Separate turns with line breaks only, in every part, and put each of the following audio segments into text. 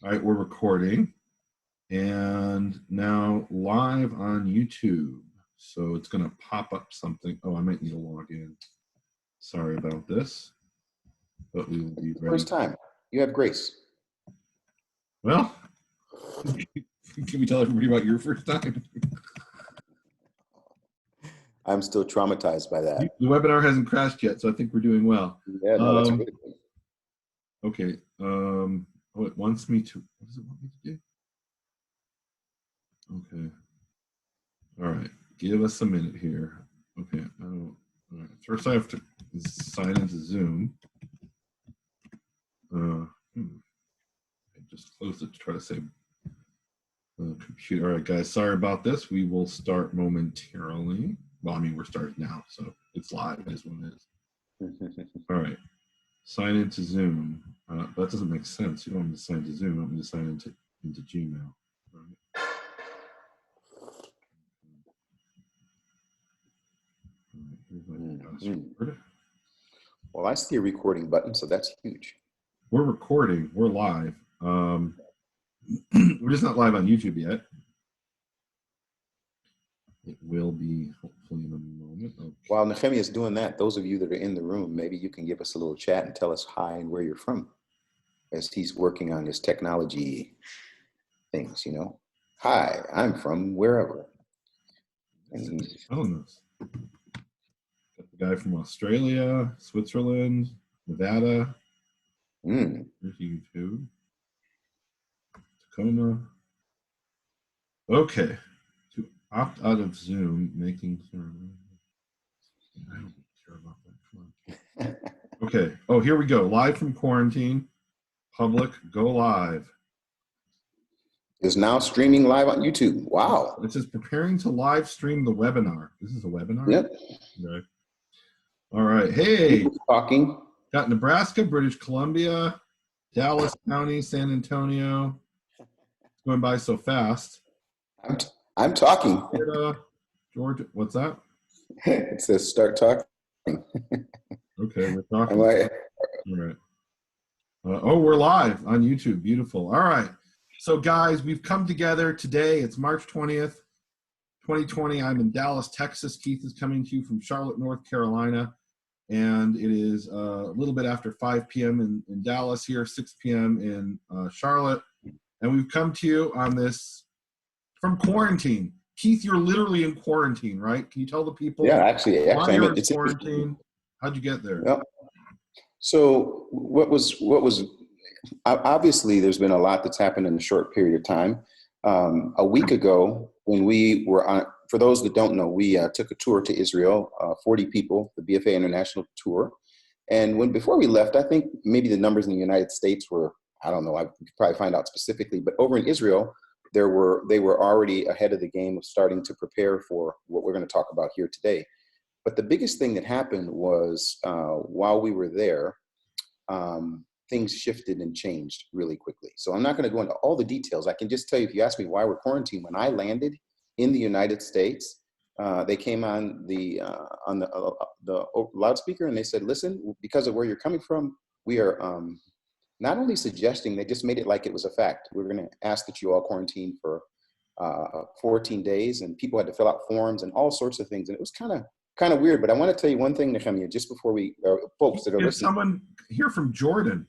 All right, we're recording and now live on YouTube. So it's going to pop up something. Oh, I might need to log in. Sorry about this, but we will be ready.
First time. You have grace.
Well, can we tell everybody about your first time?
I'm still traumatized by that.
The webinar hasn't crashed yet, so I think we're doing well.
Yeah, no, that's really good.
Okay. Oh, it wants me to. What does it want me to do? Okay. All right. Give us a minute here. Okay. All right. First, I have to sign into Zoom. I just closed it to try to save the computer. All right, guys. Sorry about this. We will start momentarily. Well, I mean, we're starting now, so it's live. It is what it is. All right. Sign into Zoom. That doesn't make sense. You don't want me to sign into Zoom. You want me to sign into Gmail. All right.
Well, I see a recording button, so that's huge.
We're recording. We're live. We're just not live on YouTube yet. It will be hopefully in a moment. Okay.
While Nehemia is doing that, those of you that are in the room, maybe you can give us a little chat and tell us hi and where you're from as he's working on his technology things, you know. Hi, I'm from wherever. And he's
telling us. Got the guy from Australia, Switzerland, Nevada. Here's YouTube. Tacoma. Okay. To opt out of Zoom, making sure. I don't care about that. Come on. Okay. Oh, here we go. Live from quarantine. Public, go live.
Is now streaming live on YouTube. Wow.
It says preparing to live stream the webinar. This is a webinar?
Yep.
Okay. All right. Hey.
People talking.
Got Nebraska, British Columbia, Dallas County, San Antonio. It's going by so fast.
I'm talking.
Florida, Georgia. What's that?
It says start talking.
Okay, we're talking. All right. Oh, we're live on YouTube. Beautiful. All right. So, guys, we've come together today. It's March 20th, 2020. I'm in Dallas, Texas. Keith is coming to you from Charlotte, North Carolina. And it is a little bit after 5 p.m. in Dallas here, 6 p.m. in Charlotte. And we've come to you on this from quarantine. Keith, you're literally in quarantine, right? Can you tell the people?
Yeah, actually
I'm in quarantine. How'd you get there?
Yep. So what was obviously there's been a lot that's happened in a short period of time. A week ago, when we were on, for those that don't know, we took a tour to Israel, 40 people, the BFA International Tour. And before we left, I think maybe the numbers in the United States were, I don't know, I could probably find out specifically, but over in Israel, they were already ahead of the game of starting to prepare for what we're going to talk about here today. But the biggest thing that happened was while we were there, things shifted and changed really quickly. So I'm not going to go into all the details. I can just tell you, if you ask me why we're quarantined, when I landed in the United States, they came on the loudspeaker and they said, listen, because of where you're coming from, we are not only suggesting, they just made it like it was a fact. We're going to ask that you all quarantine for 14 days, and people had to fill out forms and all sorts of things. And it was kind of weird, but I want to tell you one thing, Nehemia, just before we, folks that are
There's
listening.
someone here from Jordan.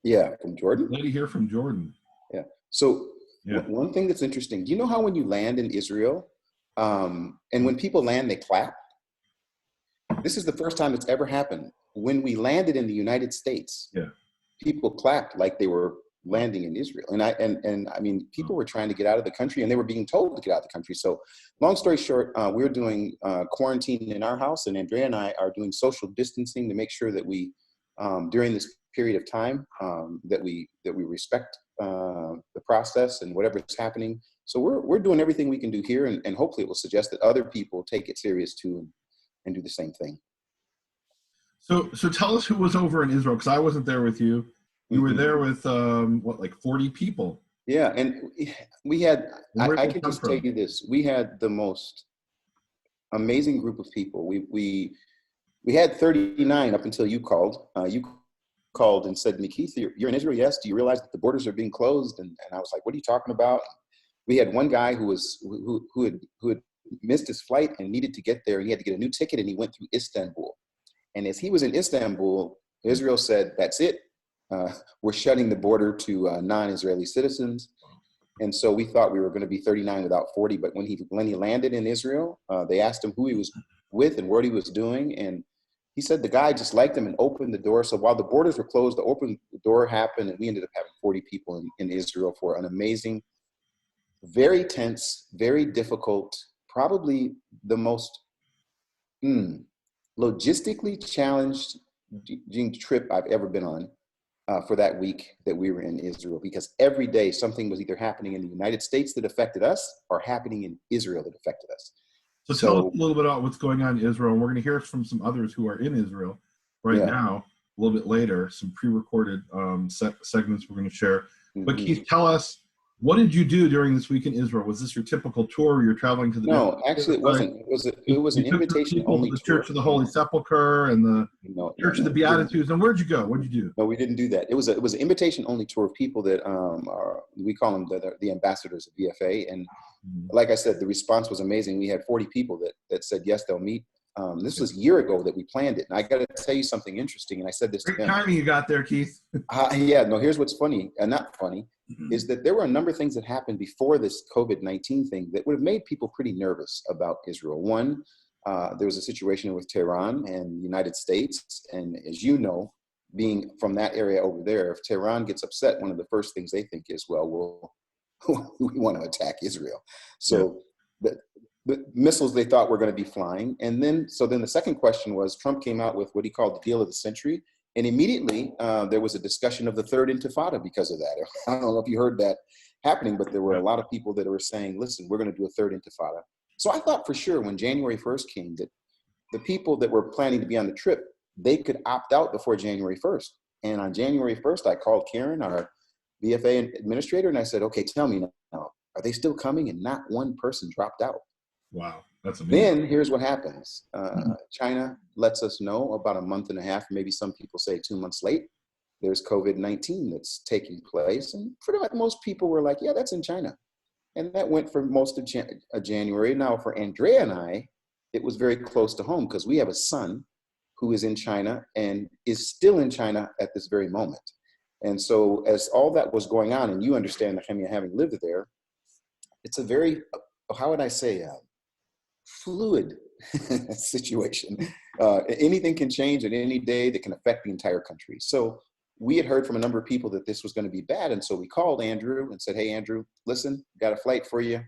Yeah, from Jordan?
Lady here from Jordan.
Yeah. So one thing that's interesting, do you know how when you land in Israel, and when people land, they clap? This is the first time it's ever happened. When we landed in the United States, people clapped like they were landing in Israel. And I mean, people were trying to get out of the country and they were being told to get out of the country. So long story short, we're doing quarantine in our house, and Andrea and I are doing social distancing to make sure that we, during this period of time, that we respect the process and whatever is happening. So we're doing everything we can do here, and hopefully it will suggest that other people take it serious too and do the same thing.
So tell us who was over in Israel, because I wasn't there with you. You were there with, like 40 people?
Yeah, and we had, I can just tell you this, we had the most amazing group of people. We had 39 up until you called. You called and said to me, Keith, you're in Israel, yes? Do you realize that the borders are being closed? And I was like, what are you talking about? We had one guy who had missed his flight and needed to get there. He had to get a new ticket, and he went through Istanbul. And as he was in Istanbul, Israel said, that's it. We're shutting the border to non-Israeli citizens. And so we thought we were going to be 39 without 40. But when he landed in Israel, they asked him who he was with and what he was doing. And he said the guy just liked him and opened the door. So while the borders were closed, the door happened, and we ended up having 40 people in Israel for an amazing, very tense, very difficult, probably the most logistically challenged trip I've ever been on. For that week that we were in Israel, because every day something was either happening in the United States that affected us or happening in Israel that affected us.
So tell us a little bit about what's going on in Israel. And we're going to hear from some others who are in Israel now, a little bit later, some pre-recorded segments we're going to share. Mm-hmm. But Keith, tell us, what did you do during this week in Israel? Was this your typical tour where you're traveling to the...
No, actually it wasn't. It was an invitation-only tour.
The Church of the Holy Sepulchre and the Church of the Beatitudes. And where'd you go? What'd you do?
No, we didn't do that. It was an invitation-only tour of people that we call them the ambassadors of VFA. And like I said, the response was amazing. We had 40 people that said, yes, they'll meet. This was a year ago that we planned it. And I got to tell you something interesting. And I said this to them.
Great timing you got there, Keith.
Here's what's funny, and not funny, is that there were a number of things that happened before this COVID-19 thing that would have made people pretty nervous about Israel. One, there was a situation with Tehran and the United States. And as you know, being from that area over there, if Tehran gets upset, one of the first things they think is, well, we want to attack Israel. So the missiles they thought were going to be flying. And then the second question was, Trump came out with what he called the deal of the century. And immediately there was a discussion of the third intifada because of that. I don't know if you heard that happening, but there were a lot of people that were saying, listen, we're going to do a third intifada. So I thought for sure when January 1st came that the people that were planning to be on the trip, they could opt out before January 1st. And on January 1st, I called Karen, our VFA administrator, and I said, okay, tell me now, are they still coming? And not one person dropped out.
Wow, that's amazing.
Then here's what happens. China lets us know about a month and a half, maybe some people say 2 months late, there's COVID-19 that's taking place. And pretty much most people were like, yeah, that's in China. And that went for most of January. Now for Andrea and I, it was very close to home because we have a son who is in China and is still in China at this very moment. And so as all that was going on, and you understand, Nehemia, having lived there, it's a very, how would I say, fluid situation. Anything can change at any day that can affect the entire country. So we had heard from a number of people that this was going to be bad. And so we called Andrew and said, hey, Andrew, listen, got a flight for you.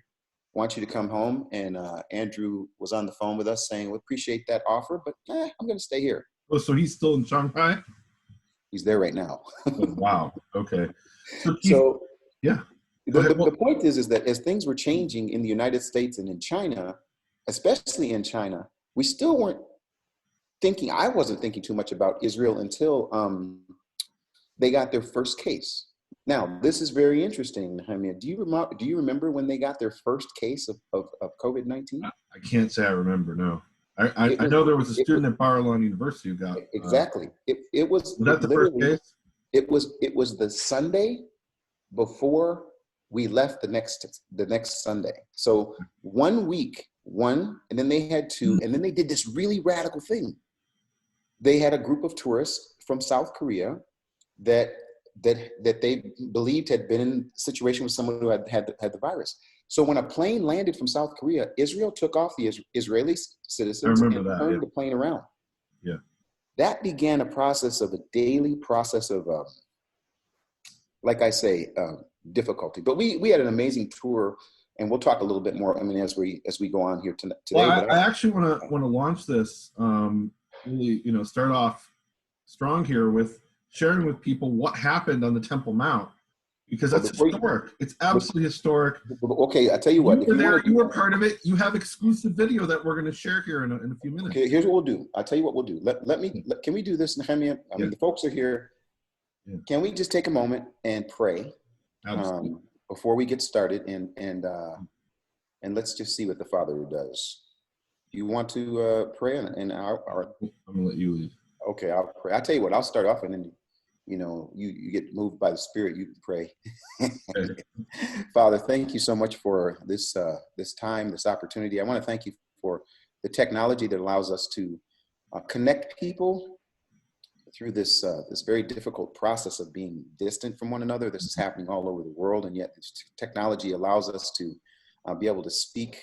Want you to come home. And Andrew was on the phone with us saying, we appreciate that offer, but I'm going to stay here.
Oh, so he's still in Shanghai?
He's there right now.
Oh, wow. Okay.
So
yeah.
The point is that as things were changing in the United States and in China, especially in China, we still weren't thinking, I wasn't thinking too much about Israel until they got their first case. Now, this is very interesting, Nehemia. Do you remember when they got their first case of COVID-19?
I can't say I remember, no. I know there was a student at Bar-Ilan University who got...
Exactly. It was
that the first case?
It was the Sunday before we left the next Sunday. So 1 week, and then they had two, and then they did this really radical thing. They had a group of tourists from South Korea that they believed had been in a situation with someone who had the virus. So when a plane landed from South Korea, Israel took off the Israeli citizens and turned the plane around.
Yeah.
That began a daily process of, like I say, difficulty. But we had an amazing tour, and we'll talk a little bit more. I mean, as we go on here today.
Well, I actually want to launch this. Really, start off strong here with sharing with people what happened on the Temple Mount, because that's historic. It's absolutely historic.
Okay, I tell you what.
You were part of it. You have exclusive video that we're going to share here in a few minutes.
Okay, here's what we'll do. I'll tell you what we'll do. Can we do this, Nehemia? I mean, the folks are here. Yeah. Can we just take a moment and pray before we get started, and let's just see what the Father does. You want to pray? And I'm going to let you lead. Okay, I'll pray. I'll tell you what, I'll start off, and then you get moved by the Spirit, you can pray.
Okay.
Father, thank you so much for this time, this opportunity. I want to thank you for the technology that allows us to connect people through this very difficult process of being distant from one another. This is happening all over the world, and yet this technology allows us to be able to speak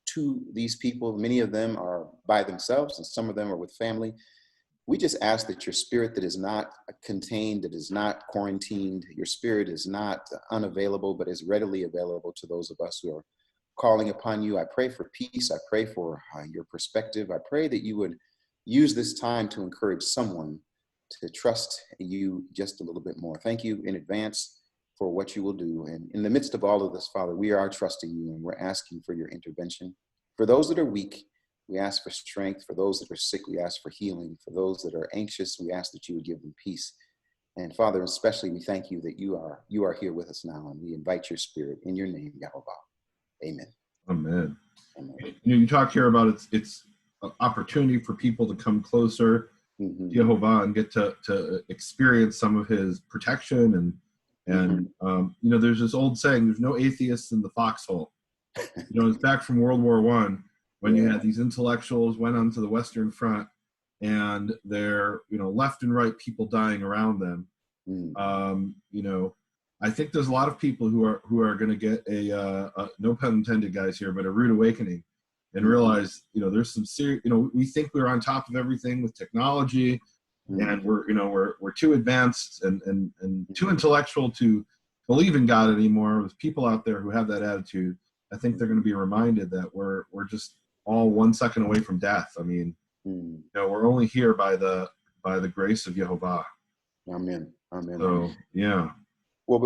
to these people. Many of them are by themselves, and some of them are with family. We just ask that your spirit that is not contained, that is not quarantined, your spirit is not unavailable, but is readily available to those of us who are calling upon you. I pray for peace. I pray for your perspective. I pray that you would use this time to encourage someone to trust you just a little bit more. Thank you in advance for what you will do. And in the midst of all of this, Father, we are trusting you and we're asking for your intervention. For those that are weak, we ask for strength. For those that are sick, we ask for healing. For those that are anxious, we ask that you would give them peace. And Father, especially we thank you that you are here with us now, and we invite your spirit in your name, Yahweh. Amen.
Amen. Amen. You talk here about it's an opportunity for people to come closer to Jehovah and get to experience some of his protection and there's this old saying, there's no atheists in the foxhole. It's back from World War I when you had these intellectuals went onto the Western Front and they're, left and right people dying around them. I think there's a lot of people who are going to get a no pun intended, guys here, but a rude awakening and realize, there's some serious, we think we're on top of everything with technology and we're too advanced and too intellectual to believe in God anymore. There's people out there who have that attitude. I think they're going to be reminded that we're just all 1 second away from death. I mean, we're only here by the grace of Jehovah.
Amen. Amen.
So, yeah.
Well,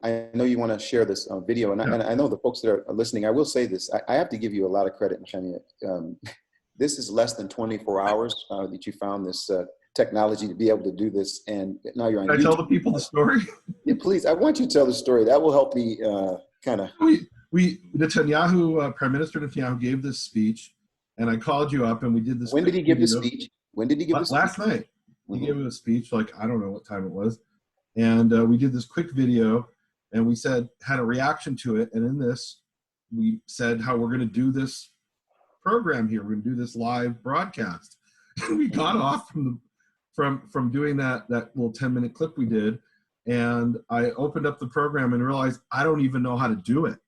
I know you want to share this video, and I know the folks that are listening, I will say this. I have to give you a lot of credit, Nehemia. This is less than 24 hours that you found this technology to be able to do this, and now you're on
Can
YouTube.
I tell the people the story?
Yeah, please. I want you to tell the story. That will help me kind of.
Netanyahu, Prime Minister Netanyahu gave this speech, and I called you up, and we did this.
When did he give the speech? When did he give the speech?
Last night. He gave a speech, I don't know what time it was. And we did this quick video, and we had a reaction to it. And in this, we said how we're going to do this program here. We're going to do this live broadcast. And we got off from doing that little 10-minute clip we did. And I opened up the program and realized I don't even know how to do it.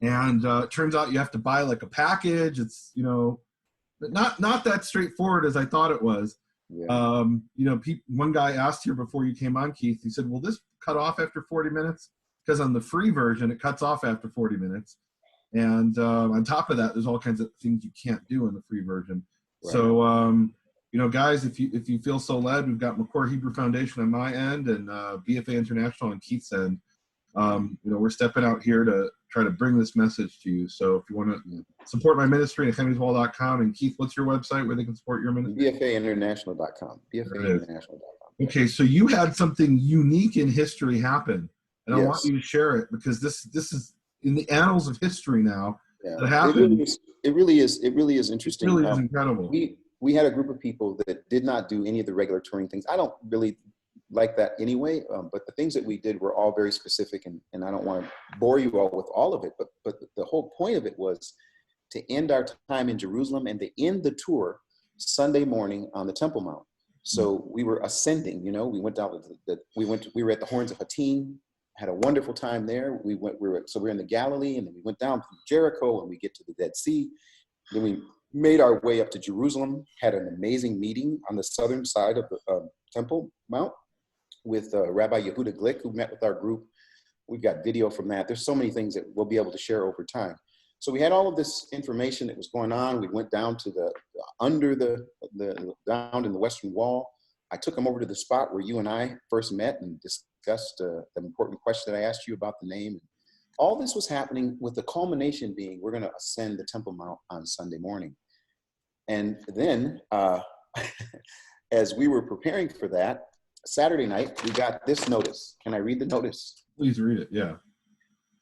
And it turns out you have to buy like a package. It's, not that straightforward as I thought it was. Yeah. One guy asked here before you came on, Keith, he said, will this cut off after 40 minutes? Because on the free version, it cuts off after 40 minutes. And on top of that, there's all kinds of things you can't do in the free version. Right. So, guys, if you feel so led, we've got McCourt Hebrew Foundation on my end and BFA International on Keith's end. We're stepping out here to try to bring this message to you. So if you want to support my ministry at nehemiaswall.com, and Keith, what's your website where they can support your ministry?
BFAinternational.com. BFAinternational.com.
Okay, so you had something unique in history happen, and
yes.
I want you to share it because this is in the annals of history now. Yeah. That happened.
It really is interesting.
It really is incredible.
We had a group of people that did not do any of the regular touring things. I don't really like that anyway, but the things that we did were all very specific, and I don't want to bore you all with all of it, but the whole point of it was to end our time in Jerusalem and to end the tour Sunday morning on the Temple Mount. So we were ascending, we went down we were at the Horns of Hattin, had a wonderful time there. We were in the Galilee, and then we went down through Jericho, and we get to the Dead Sea. Then we made our way up to Jerusalem, had an amazing meeting on the southern side of the Temple Mount with Rabbi Yehuda Glick, who met with our group. We've got video from that. There's so many things that we'll be able to share over time. So we had all of this information that was going on. We went down to down in the Western Wall. I took them over to the spot where you and I first met and discussed the important question that I asked you about the name. All this was happening with the culmination being, we're going to ascend the Temple Mount on Sunday morning. And then as we were preparing for that, Saturday night, we got this notice. Can I read the notice?
Please read it, yeah.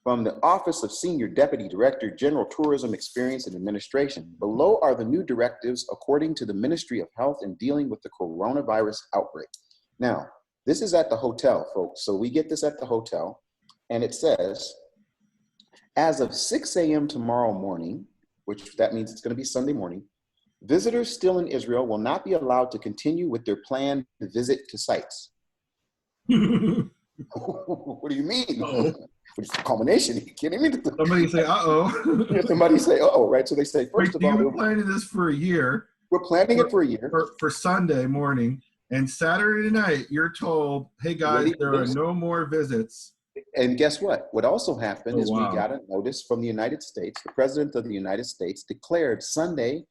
From the Office of Senior Deputy Director, General Tourism Experience and Administration. Below are the new directives according to the Ministry of Health in dealing with the coronavirus outbreak. Now, This is at the hotel, folks. So we get this at the hotel, and it says, as of 6 a.m. tomorrow morning, which that means it's going to be Sunday morning, visitors still in Israel will not be allowed to continue with their planned visit to sites. What do you mean?
Oh.
It's the culmination. Are you kidding me?
Somebody say, uh-oh.
Yeah, somebody say, uh-oh, right? So they say, first of all,
you've been planning this for a year.
We're planning it for a year.
For Sunday morning. And Saturday night, you're told, hey, guys, there are no more visits.
And guess what? What also happened is we got a notice from the United States. The president of the United States declared Sunday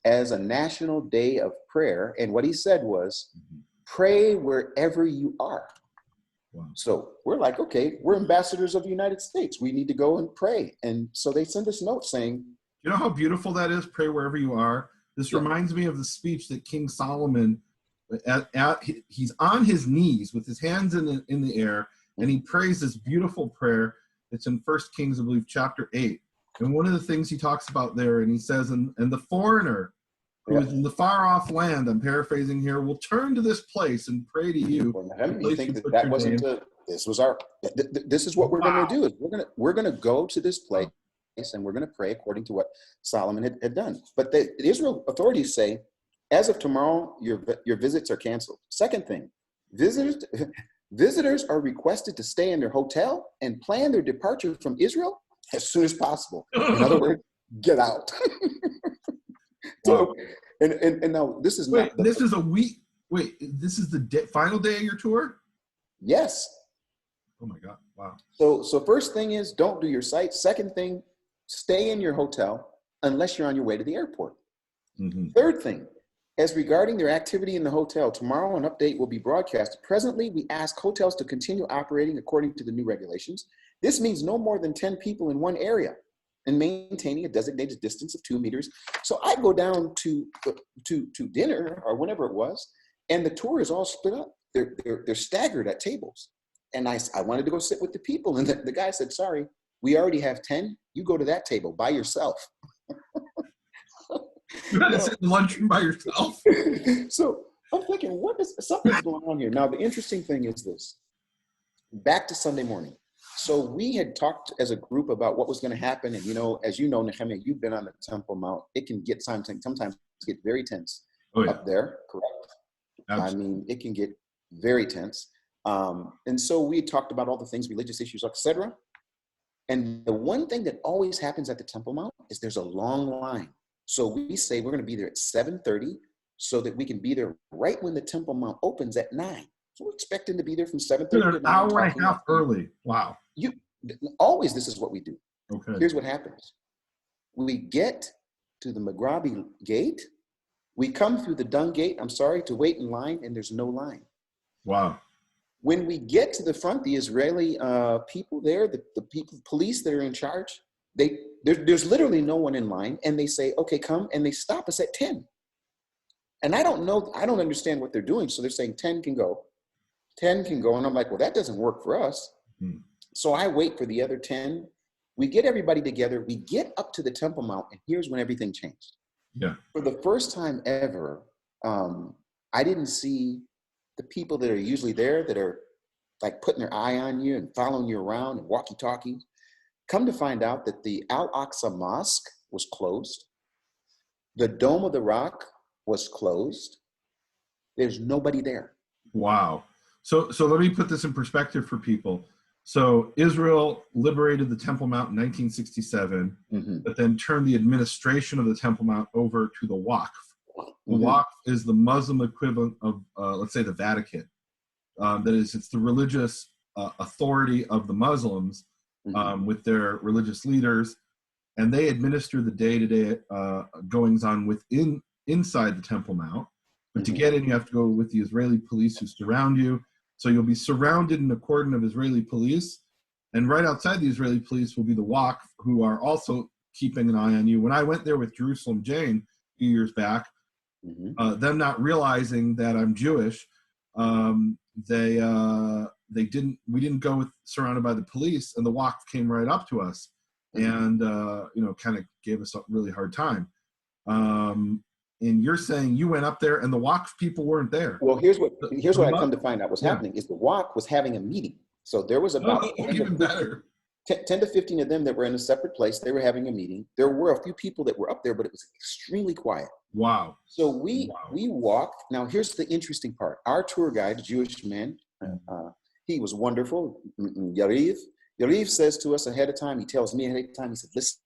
as a national day of prayer. And what he said was, pray wherever you are. Wow. So we're like, okay, we're ambassadors of the United States. We need to go and pray. And so they send us notes saying,
you know how beautiful that is? Pray wherever you are. This reminds me of the speech that King Solomon, he's on his knees with his hands in the air, and he prays this beautiful prayer. It's in 1 Kings, I believe, chapter 8. And one of the things he talks about there, and he says, and the foreigner who is in the far off land, I'm paraphrasing here, will turn to this place and pray to you.
You think that wasn't this was our, this is what we're going to do. Is we're going to go to this place and we're going to pray according to what Solomon had done. But the Israel authorities say, as of tomorrow, your visits are canceled. Second thing, visitors are requested to stay in their hotel and plan their departure from Israel as soon as possible. In other words, get out. So, and now this is not.
This is a week. Wait, this is the final day of your tour?
Yes.
Oh my God! Wow.
So first thing is, don't do your sites. Second thing, stay in your hotel unless you're on your way to the airport. Mm-hmm. Third thing, as regarding their activity in the hotel, tomorrow an update will be broadcast. Presently, we ask hotels to continue operating according to the new regulations. This means no more than 10 people in one area and maintaining a designated distance of 2 meters. So I go down to dinner or whenever it was, and the tour is all split up. They're staggered at tables. And I wanted to go sit with the people. And the guy said, sorry, we already have 10. You go to that table by yourself.
You had to sit in lunchroom by yourself.
So I'm thinking, something's going on here. Now, the interesting thing is this. Back to Sunday morning. So we had talked as a group about what was going to happen. And, as you know, Nehemia, you've been on the Temple Mount. It can get sometimes get very tense up there. Correct. Absolutely. I mean, it can get very tense. And so we talked about all the things, religious issues, etc. And the one thing that always happens at the Temple Mount is there's a long line. So we say we're going to be there at 7:30 so that we can be there right when the Temple Mount opens at 9. So we're expecting to be there from 7:30 to 9.
An hour and a half early. Wow.
Always this is what we do.
Okay.
Here's what happens. We get to the Maghrabi gate. We come through the Dung gate, to wait in line, and there's no line.
Wow.
When we get to the front, the Israeli people there, the police that are in charge, there's literally no one in line, and they say, okay, come, and they stop us at 10. And I don't understand what they're doing. So they're saying 10 can go. 10 can go. And I'm like, well, that doesn't work for us. So I wait for the other 10. We get everybody together. We get up to the Temple Mount, and here's when everything changed.
Yeah.
For the first time ever, I didn't see the people that are usually there that are like putting their eye on you and following you around and walkie-talkies. Come to find out that the Al-Aqsa Mosque was closed. The Dome of the Rock was closed. There's nobody there.
Wow. So let me put this in perspective for people. So Israel liberated the Temple Mount in 1967, but then turned the administration of the Temple Mount over to the Waqf. The Waqf is the Muslim equivalent of, let's say, the Vatican. That is, it's the religious authority of the Muslims with their religious leaders, and they administer the day-to-day goings-on inside the Temple Mount. But to get in, you have to go with the Israeli police who surround you. So you'll be surrounded in a cordon of Israeli police, and right outside the Israeli police will be the Waqf, who are also keeping an eye on you. When I went there with Jerusalem Jane a few years back, them not realizing that I'm Jewish, we didn't go surrounded by the police, and the Waqf came right up to us and kind of gave us a really hard time. and you're saying you went up there and the Waqf people weren't there.
Well, here's what I come to find out was happening is the Waqf was having a meeting. So there was about
even better.
10 to 15 of them that were in a separate place. They were having a meeting. There were a few people that were up there, but it was extremely quiet.
Wow.
So we walked. Now, here's the interesting part. Our tour guide, a Jewish man, he was wonderful. Yariv says to us ahead of time, he tells me ahead of time, he said, listen,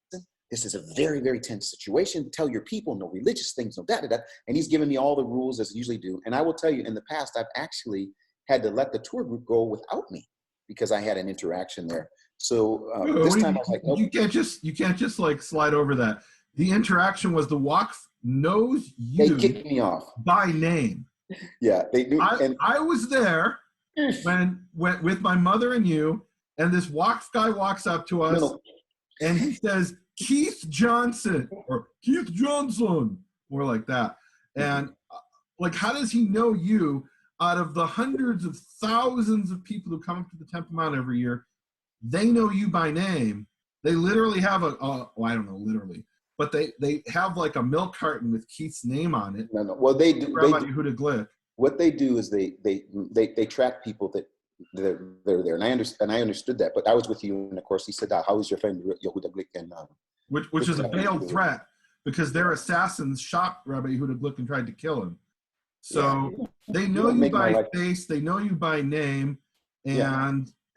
this is a very, very tense situation. Tell your people, no religious things, no da-da-da. And he's giving me all the rules as he usually do. And I will tell you, in the past, I've actually had to let the tour group go without me because I had an interaction there. So this time I was like, nope.
You can't just like slide over that. The interaction was the Waqf knows you.
They kicked me off
by name.
Yeah, they do.
I was there when with my mother and you, and this Waqf guy walks up to us and he says, Keith Johnson or Keith Johnson, more like that. And like, how does he know you out of the hundreds of thousands of people who come up to the Temple Mount every year? They know you by name. They literally have I don't know, literally, but they have like a milk carton with Keith's name on it.
No. Well, they do.
Yehuda Glick.
What they do is they track people that they're there, and I understood that. But I was with you, and of course he said, "How is your friend Yehuda Glick?" And
which is a veiled threat because their assassins shot Rabbi Yehuda Glick and tried to kill him. So they know you by face, they know you by name,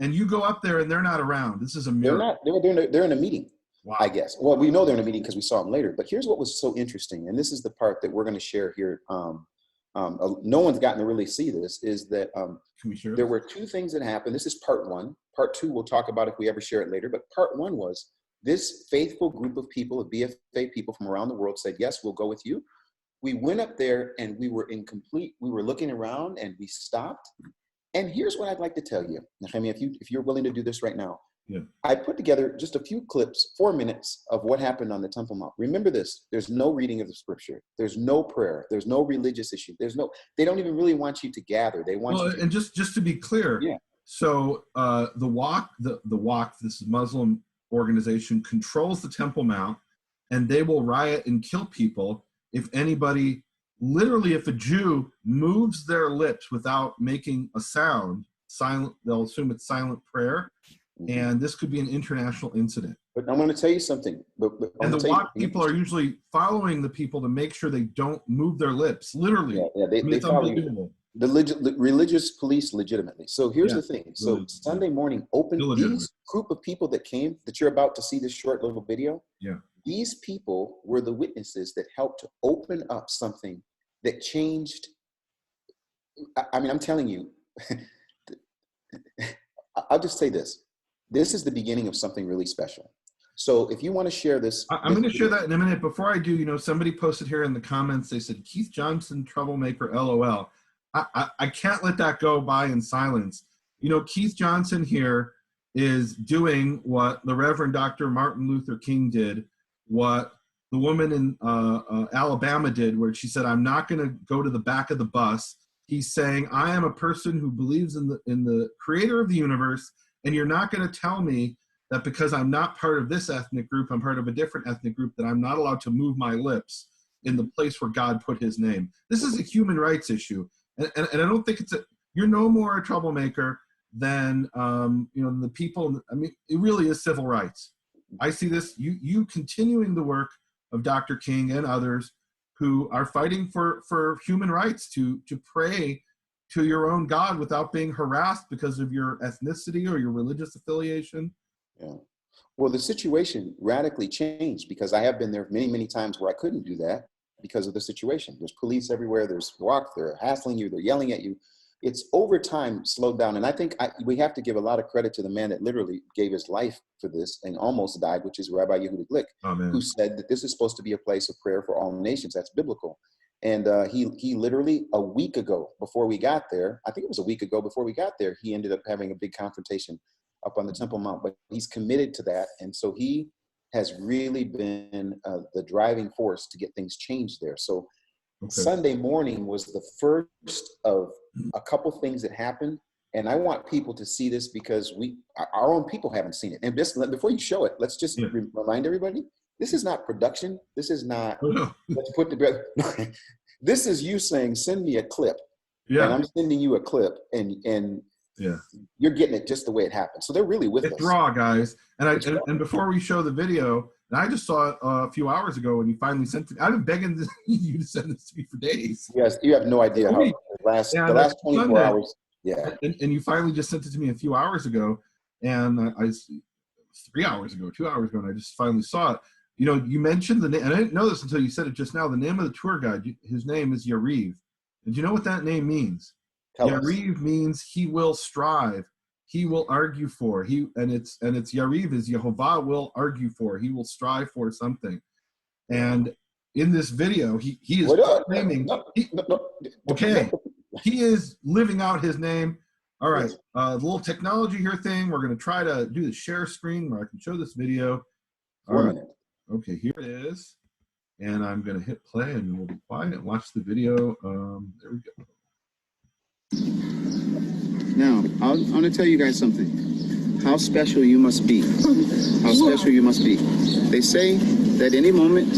and you go up there and they're not around. This is a miracle.
They're in a meeting.
Wow.
I guess. Well, we know they're in a meeting because we saw them later. But here's what was so interesting, and this is the part that we're going to share here. No one's gotten to really see this. Is that there were two things that happened. This is part one. Part two, we'll talk about if we ever share it later. But part one was this faithful group of people, of BFA people from around the world, said, "Yes, we'll go with you." We went up there and we were looking around and we stopped. And here's what I'd like to tell you, Nehemia, if you're willing to do this right now.
Yeah.
I put together just a few clips, 4 minutes of what happened on the Temple Mount. Remember this, there's no reading of the scripture. There's no prayer. There's no religious issue. They don't even really want you to gather. They want you to.
And just to be clear.
Yeah.
So the Waqf, this Muslim organization, controls the Temple Mount, and they will riot and kill people if anybody, literally if a Jew moves their lips without making a sound, silent, they'll assume it's silent prayer. And this could be an international incident.
But I'm going to tell you something.
And the Waqf people are usually following the people to make sure they don't move their lips, literally.
They follow you. The religious police legitimately. So here's the thing. So Sunday morning, these group of people that came, that you're about to see this short little video, these people were the witnesses that helped to open up something that changed. I mean, I'm telling you, I'll just say this. This is the beginning of something really special. So if you want to share this.
I'm going to share that in a minute. Before I do, somebody posted here in the comments, they said, Keith Johnson, troublemaker, LOL. I can't let that go by in silence. Keith Johnson here is doing what the Reverend Dr. Martin Luther King did, what the woman in Alabama did, where she said, I'm not going to go to the back of the bus. He's saying, I am a person who believes in the creator of the universe, and you're not going to tell me that because I'm not part of this ethnic group, I'm part of a different ethnic group, that I'm not allowed to move my lips in the place where God put his name. This is a human rights issue. And I don't think you're no more a troublemaker than, the people. I mean, it really is civil rights. I see this, you continuing the work of Dr. King and others who are fighting for human rights to pray to your own God without being harassed because of your ethnicity or your religious affiliation.
Yeah. Well, the situation radically changed because I have been there many, many times where I couldn't do that because of the situation. There's police everywhere. There's Waqf. They're hassling you. They're yelling at you. It's over time slowed down. And I think we have to give a lot of credit to the man that literally gave his life for this and almost died, which is Rabbi Yehuda Glick, who said that this is supposed to be a place of prayer for all nations. That's biblical. And he literally a week ago before we got there, I think it was a week ago before we got there, he ended up having a big confrontation up on the Temple Mount. But he's committed to that. And so he has really been the driving force to get things changed there. So Sunday morning was the first of a couple things that happened. And I want people to see this because our own people haven't seen it. And just before you show it, let's just remind everybody, This is not production. This is not,
Oh, no.
let's put together. This is you saying, send me a clip.
Yeah.
And I'm sending you a clip, and
yeah,
you're getting it just the way it happened. So they're really with us.
It's raw, guys. And before we show the video, and I just saw it a few hours ago when you finally sent it. I've been begging you to send this to me for days.
Yes, you have no idea how the last 24
Sunday,
hours. Yeah.
And you finally just sent it to me a few hours ago, and 3 hours ago, 2 hours ago, and I just finally saw it. You know, you mentioned the name, and I didn't know this until you said it just now. The name of the tour guide, his name is Yariv. And do you know what that name means? Yariv means he will strive, he will argue for. It's Yariv is Yehovah will argue for. He will strive for something. And in this video, he is claiming. He is living out his name. All right, a little technology here thing. We're going to try to do the share screen where I can show this video. All right. Okay, here it is. And I'm going to hit play and we'll be quiet and watch the video. There we go.
Now, I want to tell you guys something. How special you must be. How special you must be. They say that any moment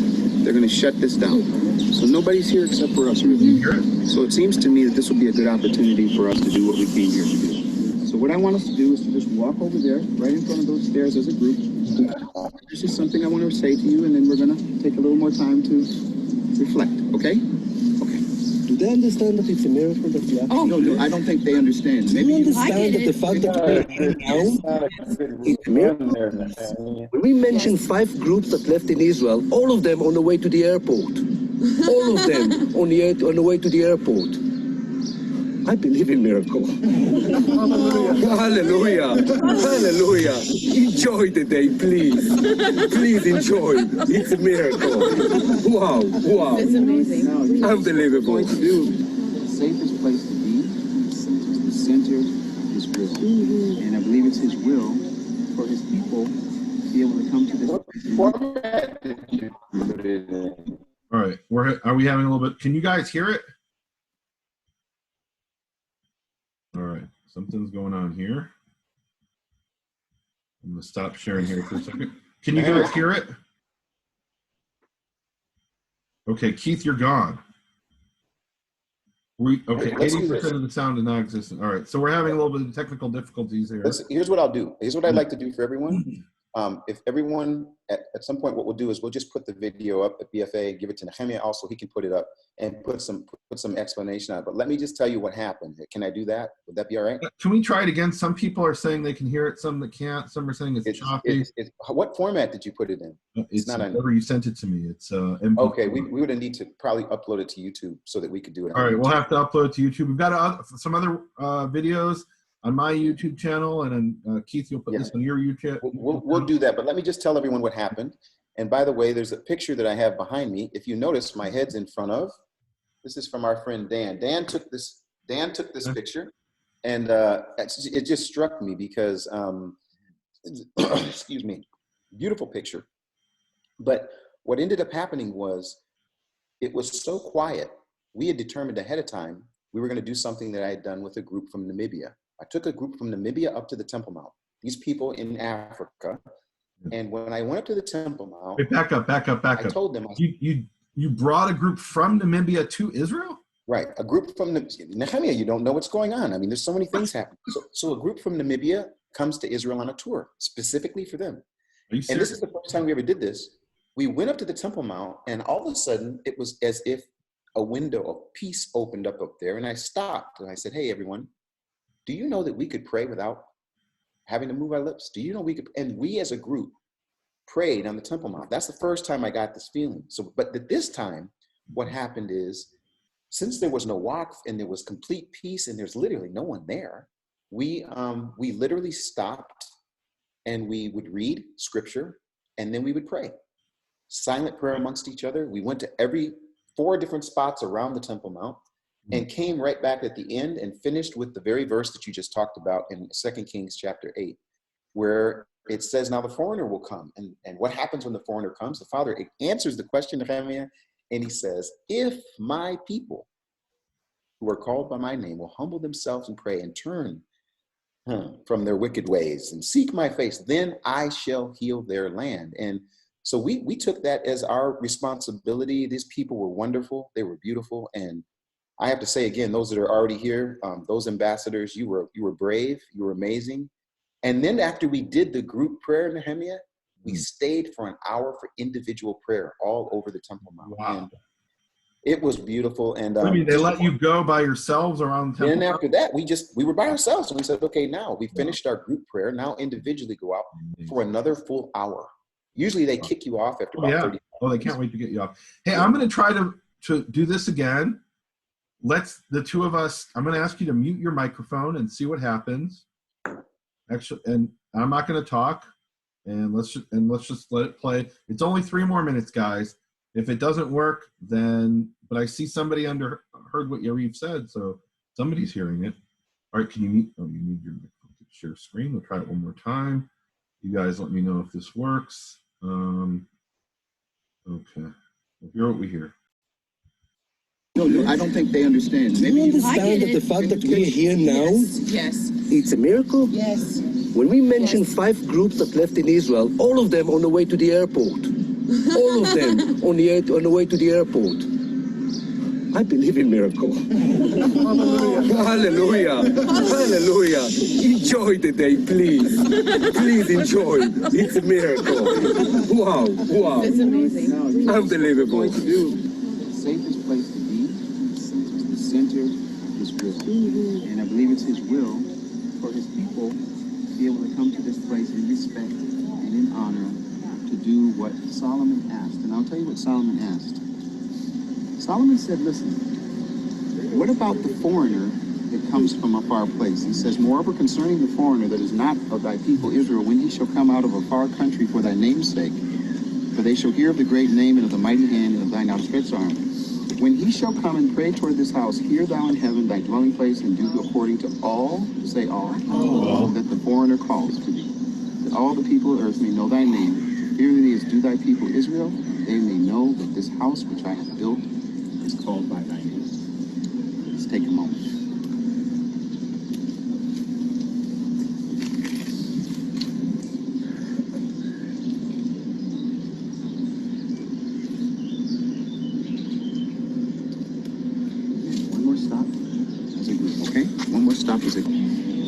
they're going to shut this down. So nobody's here except for us, really. So it seems to me that this will be a good opportunity for us to do what we came here to do. So what I want us to do is to just walk over there, right in front of those stairs as a group. This is something I want to say to you, and then we're going to take a little more time to reflect, okay? Okay.
Do they understand that it's a miracle that we actually...
No, I don't think they understand.
Do you understand that the fact that we're down, it's a miracle? When we mention 5 groups that left in Israel, all of them on the way to the airport. All of them on the way to the airport. I believe in miracles. Hallelujah. Hallelujah. Enjoy the day, please. Please enjoy. It's a miracle. Wow. Wow.
It's amazing.
Unbelievable.
The safest place to be is the center of his will. And I believe it's his will for his people to be able to come to this.
What format did you put it in?
All right, are we having a little bit? Can you guys hear it? All right, something's going on here. I'm gonna stop sharing here for a second. Can you guys hear it? Okay, Keith, you're gone. Okay, 80% of the sound is non-existent. All right, so we're having a little bit of technical difficulties here.
Here's what I'll do. Here's what I'd like to do for everyone. If everyone, at some point, what we'll do is we'll just put the video up at BFA, give it to Nehemia also, he can put it up and put some explanation on it. But let me just tell you what happened. Can I do that? Would that be all right?
Can we try it again? Some people are saying they can hear it, some that can't. Some are saying it's choppy.
What format did you put it in?
It's not whenever you sent it to me. It's MP4.
Okay, we would need to probably upload it to YouTube so that we could do it.
All right, we'll have to upload it to YouTube. We've got some other videos on my YouTube channel, and then Keith, you'll put this on your YouTube.
We'll do that, but let me just tell everyone what happened. And by the way, there's a picture that I have behind me. If you notice, my head's in front of. This is from our friend Dan. Dan took this picture, and it just struck me because, excuse me, beautiful picture. But what ended up happening was, it was so quiet. We had determined ahead of time we were going to do something that I had done with a group from Namibia. I took a group from Namibia up to the Temple Mount. These people in Africa. And when I went up to the Temple Mount,
wait, back up.
I told them,
you brought a group from Namibia to Israel?
Right, a group from Nehemia. You don't know what's going on. I mean, there's so many things happening. So a group from Namibia comes to Israel on a tour specifically for them.
Are you serious?
And this is the first time we ever did this. We went up to the Temple Mount, and all of a sudden, it was as if a window of peace opened up there, and I stopped and I said, "Hey, everyone, do you know that we could pray without having to move our lips? Do you know we could?" And we as a group prayed on the Temple Mount. That's the first time I got this feeling. So, but this time, what happened is, since there was no waqf and there was complete peace and there's literally no one there, we literally stopped and we would read scripture and then we would pray. Silent prayer amongst each other. We went to every 4 different spots around the Temple Mount and came right back at the end and finished with the very verse that you just talked about in 2 Kings chapter 8, where it says, now the foreigner will come. And what happens when the foreigner comes? The Father answers the question, Nehemia, and he says, if my people who are called by my name will humble themselves and pray and turn from their wicked ways and seek my face, then I shall heal their land. And So we took that as our responsibility. These people were wonderful. They were beautiful. And I have to say again, those that are already here, those ambassadors, you were brave, you were amazing. And then after we did the group prayer, Nehemia, we stayed for an hour for individual prayer all over the Temple Mount.
Wow.
And it was beautiful. And
I mean, they let you go by yourselves around the Temple
then
Mount?
after that, we were by ourselves. And we said, okay, now we finished our group prayer. Now individually go out for another full hour. Usually they kick you off after about 30 minutes.
Oh, they can't wait to get you off. Hey, I'm going to try to do this again. Let's, the two of us, I'm going to ask you to mute your microphone and see what happens. Actually, and I'm not going to talk, and let's just let it play. It's only 3 more minutes, guys. If it doesn't work, then, but I see somebody heard what Yariv said, so somebody's hearing it. All right, can you mute? Oh, you need your microphone to share screen. We'll try it one more time. You guys let me know if this works. Okay, we'll hear what we hear.
No, I don't think they understand.
Do you understand that the fact that we're here now,
Yes.
it's a miracle?
Yes.
When we mention 5 groups that left in Israel, all of them on the way to the airport. All of them on the way to the airport. I believe in miracles. Hallelujah. Hallelujah. Enjoy the day, please. Please enjoy. It's a miracle. Wow. Wow.
It's amazing.
Unbelievable.
Going to do the safest place to be is the center of his will. And I believe it's his will for his people to be able to come to this place in respect and in honor to do what Solomon asked. And I'll tell you what Solomon asked. Solomon said, listen, what about the foreigner that comes from a far place? He says, moreover, concerning the foreigner that is not of thy people Israel, when he shall come out of a far country for thy name's sake, for they shall hear of the great name and of the mighty hand and of thine outstretched arm. When he shall come and pray toward this house, hear thou in heaven thy dwelling place, and do according to all, say all, that the foreigner calls to thee. That all the people of earth may know thy name. Fear thee as do thy people Israel, that they may know that this house which I have built is called by thy name. Let's take a moment. One more stop as a group, okay? One more stop as a group.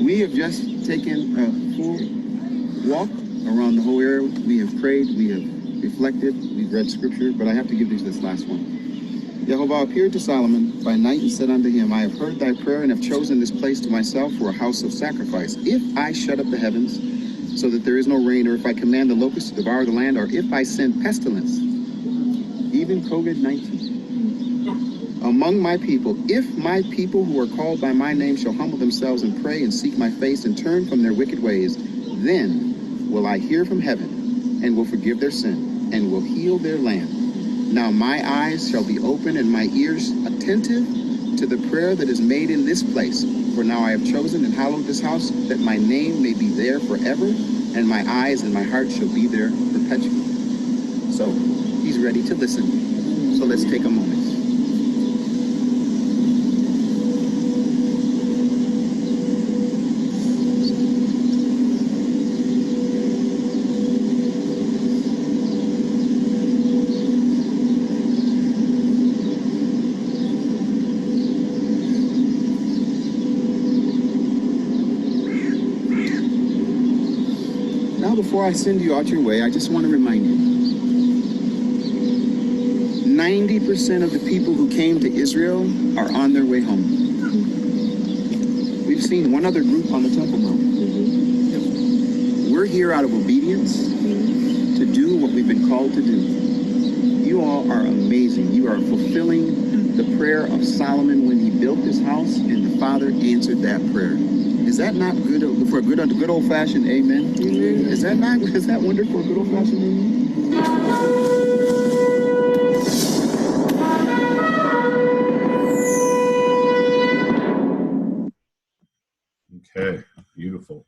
We have just taken a full walk around the whole area. We have prayed, we have reflected, we've read scripture, but I have to give you this last one. Jehovah appeared to Solomon by night and said unto him, I have heard thy prayer and have chosen this place to myself for a house of sacrifice. If I shut up the heavens so that there is no rain, or if I command the locusts to devour the land, or if I send pestilence, even COVID-19, among my people, if my people who are called by my name shall humble themselves and pray and seek my face and turn from their wicked ways, then will I hear from heaven and will forgive their sin and will heal their land. Now my eyes shall be open and my ears attentive to the prayer that is made in this place. For now I have chosen and hallowed this house, that my name may be there forever, and my eyes and my heart shall be there perpetually. So he's ready to listen. So let's take a moment. Before I send you out your way, I just want to remind you, 90% of the people who came to Israel are on their way home. We've seen one other group on the Temple Mount. We're here out of obedience to do what we've been called to do. You all are amazing. You are fulfilling the prayer of Solomon when he built this house, and the Father answered that prayer. Is that not good for a good old-fashioned amen? Amen? Is that wonderful, a good old-fashioned amen?
Okay, beautiful.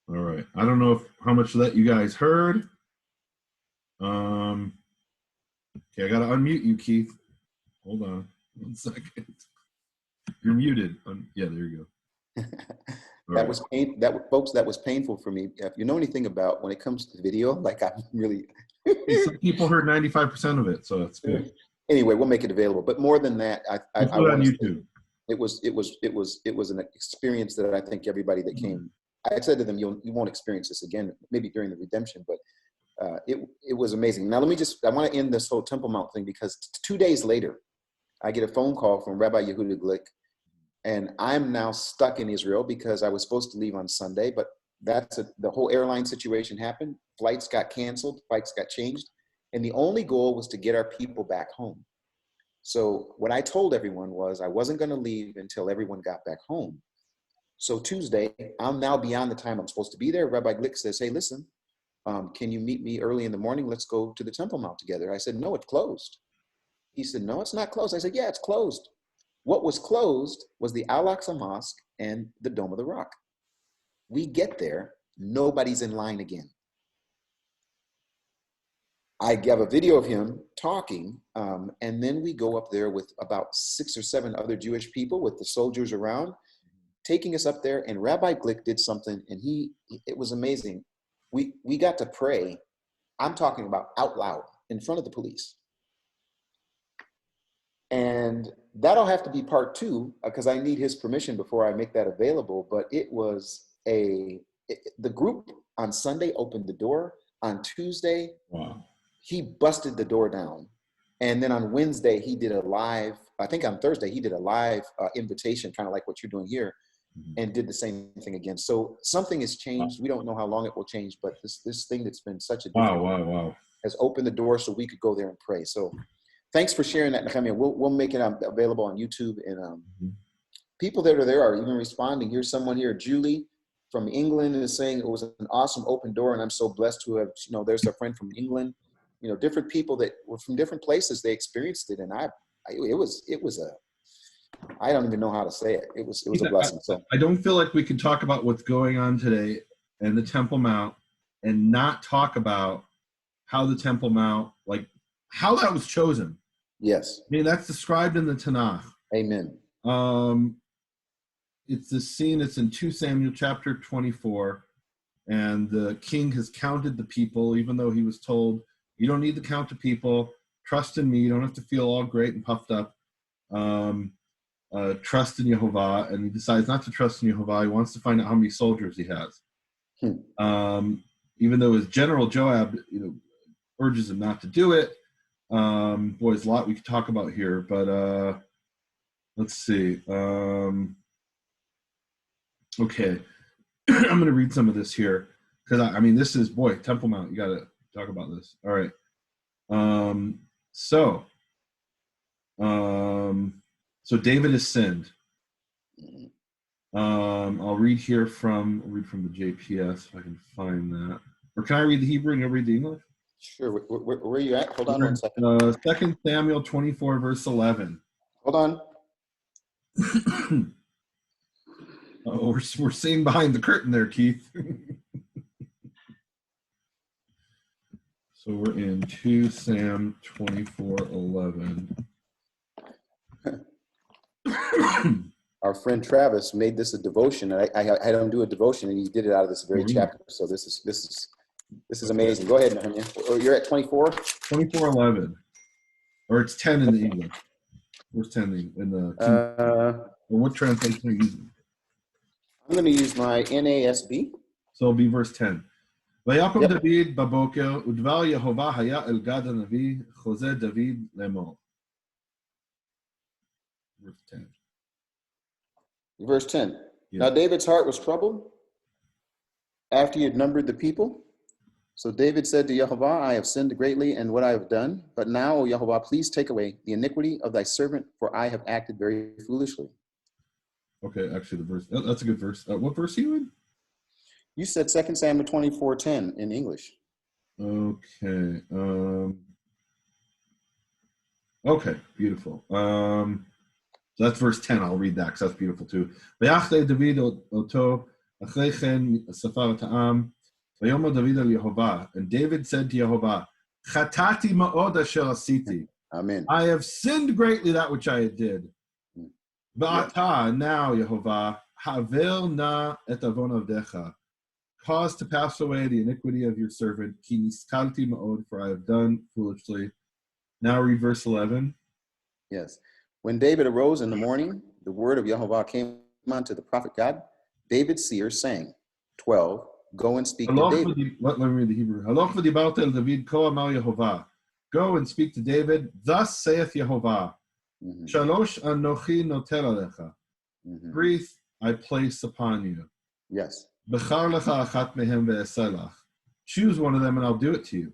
All right. I don't know how much of that you guys heard. Okay, I gotta unmute you, Keith. Hold on 1 second. You're muted. Yeah, there you go.
That was folks, that was painful for me. If you know anything about when it comes to video, like I'm really,
Some people heard 95% of it, so that's good.
Anyway, we'll make it available. But more than that, I
on
want to
YouTube.
It was an experience that I think everybody that came, I said to them, you won't experience this again, maybe during the redemption, but it was amazing. Now I want to end this whole Temple Mount thing because 2 days later, I get a phone call from Rabbi Yehuda Glick, and I'm now stuck in Israel because I was supposed to leave on Sunday, but the whole airline situation happened. Flights got canceled, flights got changed, and the only goal was to get our people back home. So what I told everyone was I wasn't going to leave until everyone got back home. So Tuesday, I'm now beyond the time I'm supposed to be there. Rabbi Glick says, hey, listen, can you meet me early in the morning? Let's go to the Temple Mount together. I said, no, it's closed. He said, no, it's not closed. I said, yeah, it's closed. What was closed was the Al-Aqsa Mosque and the Dome of the Rock. We get there, nobody's in line again. I have a video of him talking, and then we go up there with about 6 or 7 other Jewish people with the soldiers around, taking us up there, and Rabbi Glick did something, and it was amazing. We got to pray, I'm talking about out loud, in front of the police. And that'll have to be part 2, because I need his permission before I make that available, but it was the group on Sunday opened the door. On Tuesday,
wow,
he busted the door down. And then on Wednesday, he did a live, I think on Thursday, he did a live invitation, kind of like what you're doing here, and did the same thing again. So something has changed. We don't know how long it will change, but this thing that's been such a
wow
has opened the door so we could go there and pray. So thanks for sharing that, Nehemia. We'll make it available on YouTube. And people that are there are even responding. Here's someone here, Julie from England, is saying it was an awesome open door, and I'm so blessed to have, there's a friend from England. Different people that were from different places, they experienced it, and it was I don't even know how to say it. It was a blessing. So
I don't feel like we can talk about what's going on today and the Temple Mount and not talk about how the Temple Mount, like how that was chosen.
Yes.
I mean, that's described in the Tanakh.
Amen.
It's the scene, it's in 2 Samuel chapter 24, and the king has counted the people, even though he was told, you don't need to count the people, trust in me, you don't have to feel all great and puffed up. Trust in Yehovah, and he decides not to trust in Yehovah. He wants to find out how many soldiers he has. Even though his general Joab, urges him not to do it. Boy, there's a lot we could talk about here, but let's see. Okay, I'm going to read some of this here because I mean, this is Temple Mount. You got to talk about this. All right. So David has sinned. I'll read here from the JPS if I can find that. Or can I read the Hebrew and you'll read the English?
Sure. Where are you at? Hold on 1 second.
2 Samuel 24, verse 11.
Hold on.
We're seeing behind the curtain there, Keith. So we're in 2 Sam 24:11.
Our friend Travis made this a devotion. I had him do a devotion, and he did it out of this very chapter. So this is amazing. Go ahead, Nehemia. You're at 24?
24:11. Or it's 10 in the English. Where's 10 in the what translation are you using?
I'm going to use my NASB.
So it'll be verse 10. ויקום דוד בבוקר, ודבר יהוה היה אל גד הנביא, חוזה דוד לאמור. Verse 10.
Verse 10.
Yeah.
Now David's heart was troubled after he had numbered the people. So David said to Yehovah, I have sinned greatly in what I have done. But now, O Yehovah, please take away the iniquity of thy servant, for I have acted very foolishly. Okay,
actually, that's a good verse. What verse are you in?
You said 2 Samuel 24:10 in English.
Okay. Okay, beautiful. So that's verse 10. I'll read that because that's beautiful too. ויחלה דוד אותו, אחרי כן ספר את העם, ויאמר דוד אל יהוה, and David said to Yehovah, חטאתי מאוד אשר עשיתי.
Amen.
I have sinned greatly that which I did. ועתה, now, Yehovah, havel na et avon avdecha. cause to pass away the iniquity of your servant, ki niskalti ma'od, for I have done foolishly. Now read verse 11.
Yes. When David arose in the morning, the word of Yehovah came unto the prophet God, David's seer, saying, 12, go and speak to David.
Let me read the Hebrew. Haloch v'dibarta el David ko amar Yehovah. Go and speak to David. Thus saith Yehovah. Shalosh anochi notel alecha. 3 I place upon you.
Yes.
Bechar lecha achat mehem ve'eselach. Choose one of them and I'll do it to you.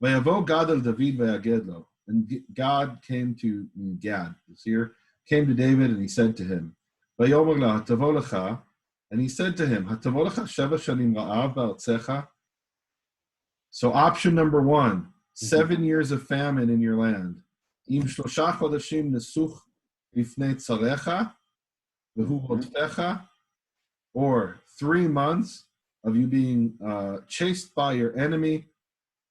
Vayavo Gad el David ve'yaged lo. And God came to Gad, the seer, came to David and he said to him, Vayomer la hatavo lecha. And he said to him, hatavo lecha sheva shanim ra'av ba'artzecha. So option number 1, 7 years of famine in your land. Im shlosha chodashim nesuch bifnei tzarecha v'hu rodfecha. Or 3 months of you being chased by your enemy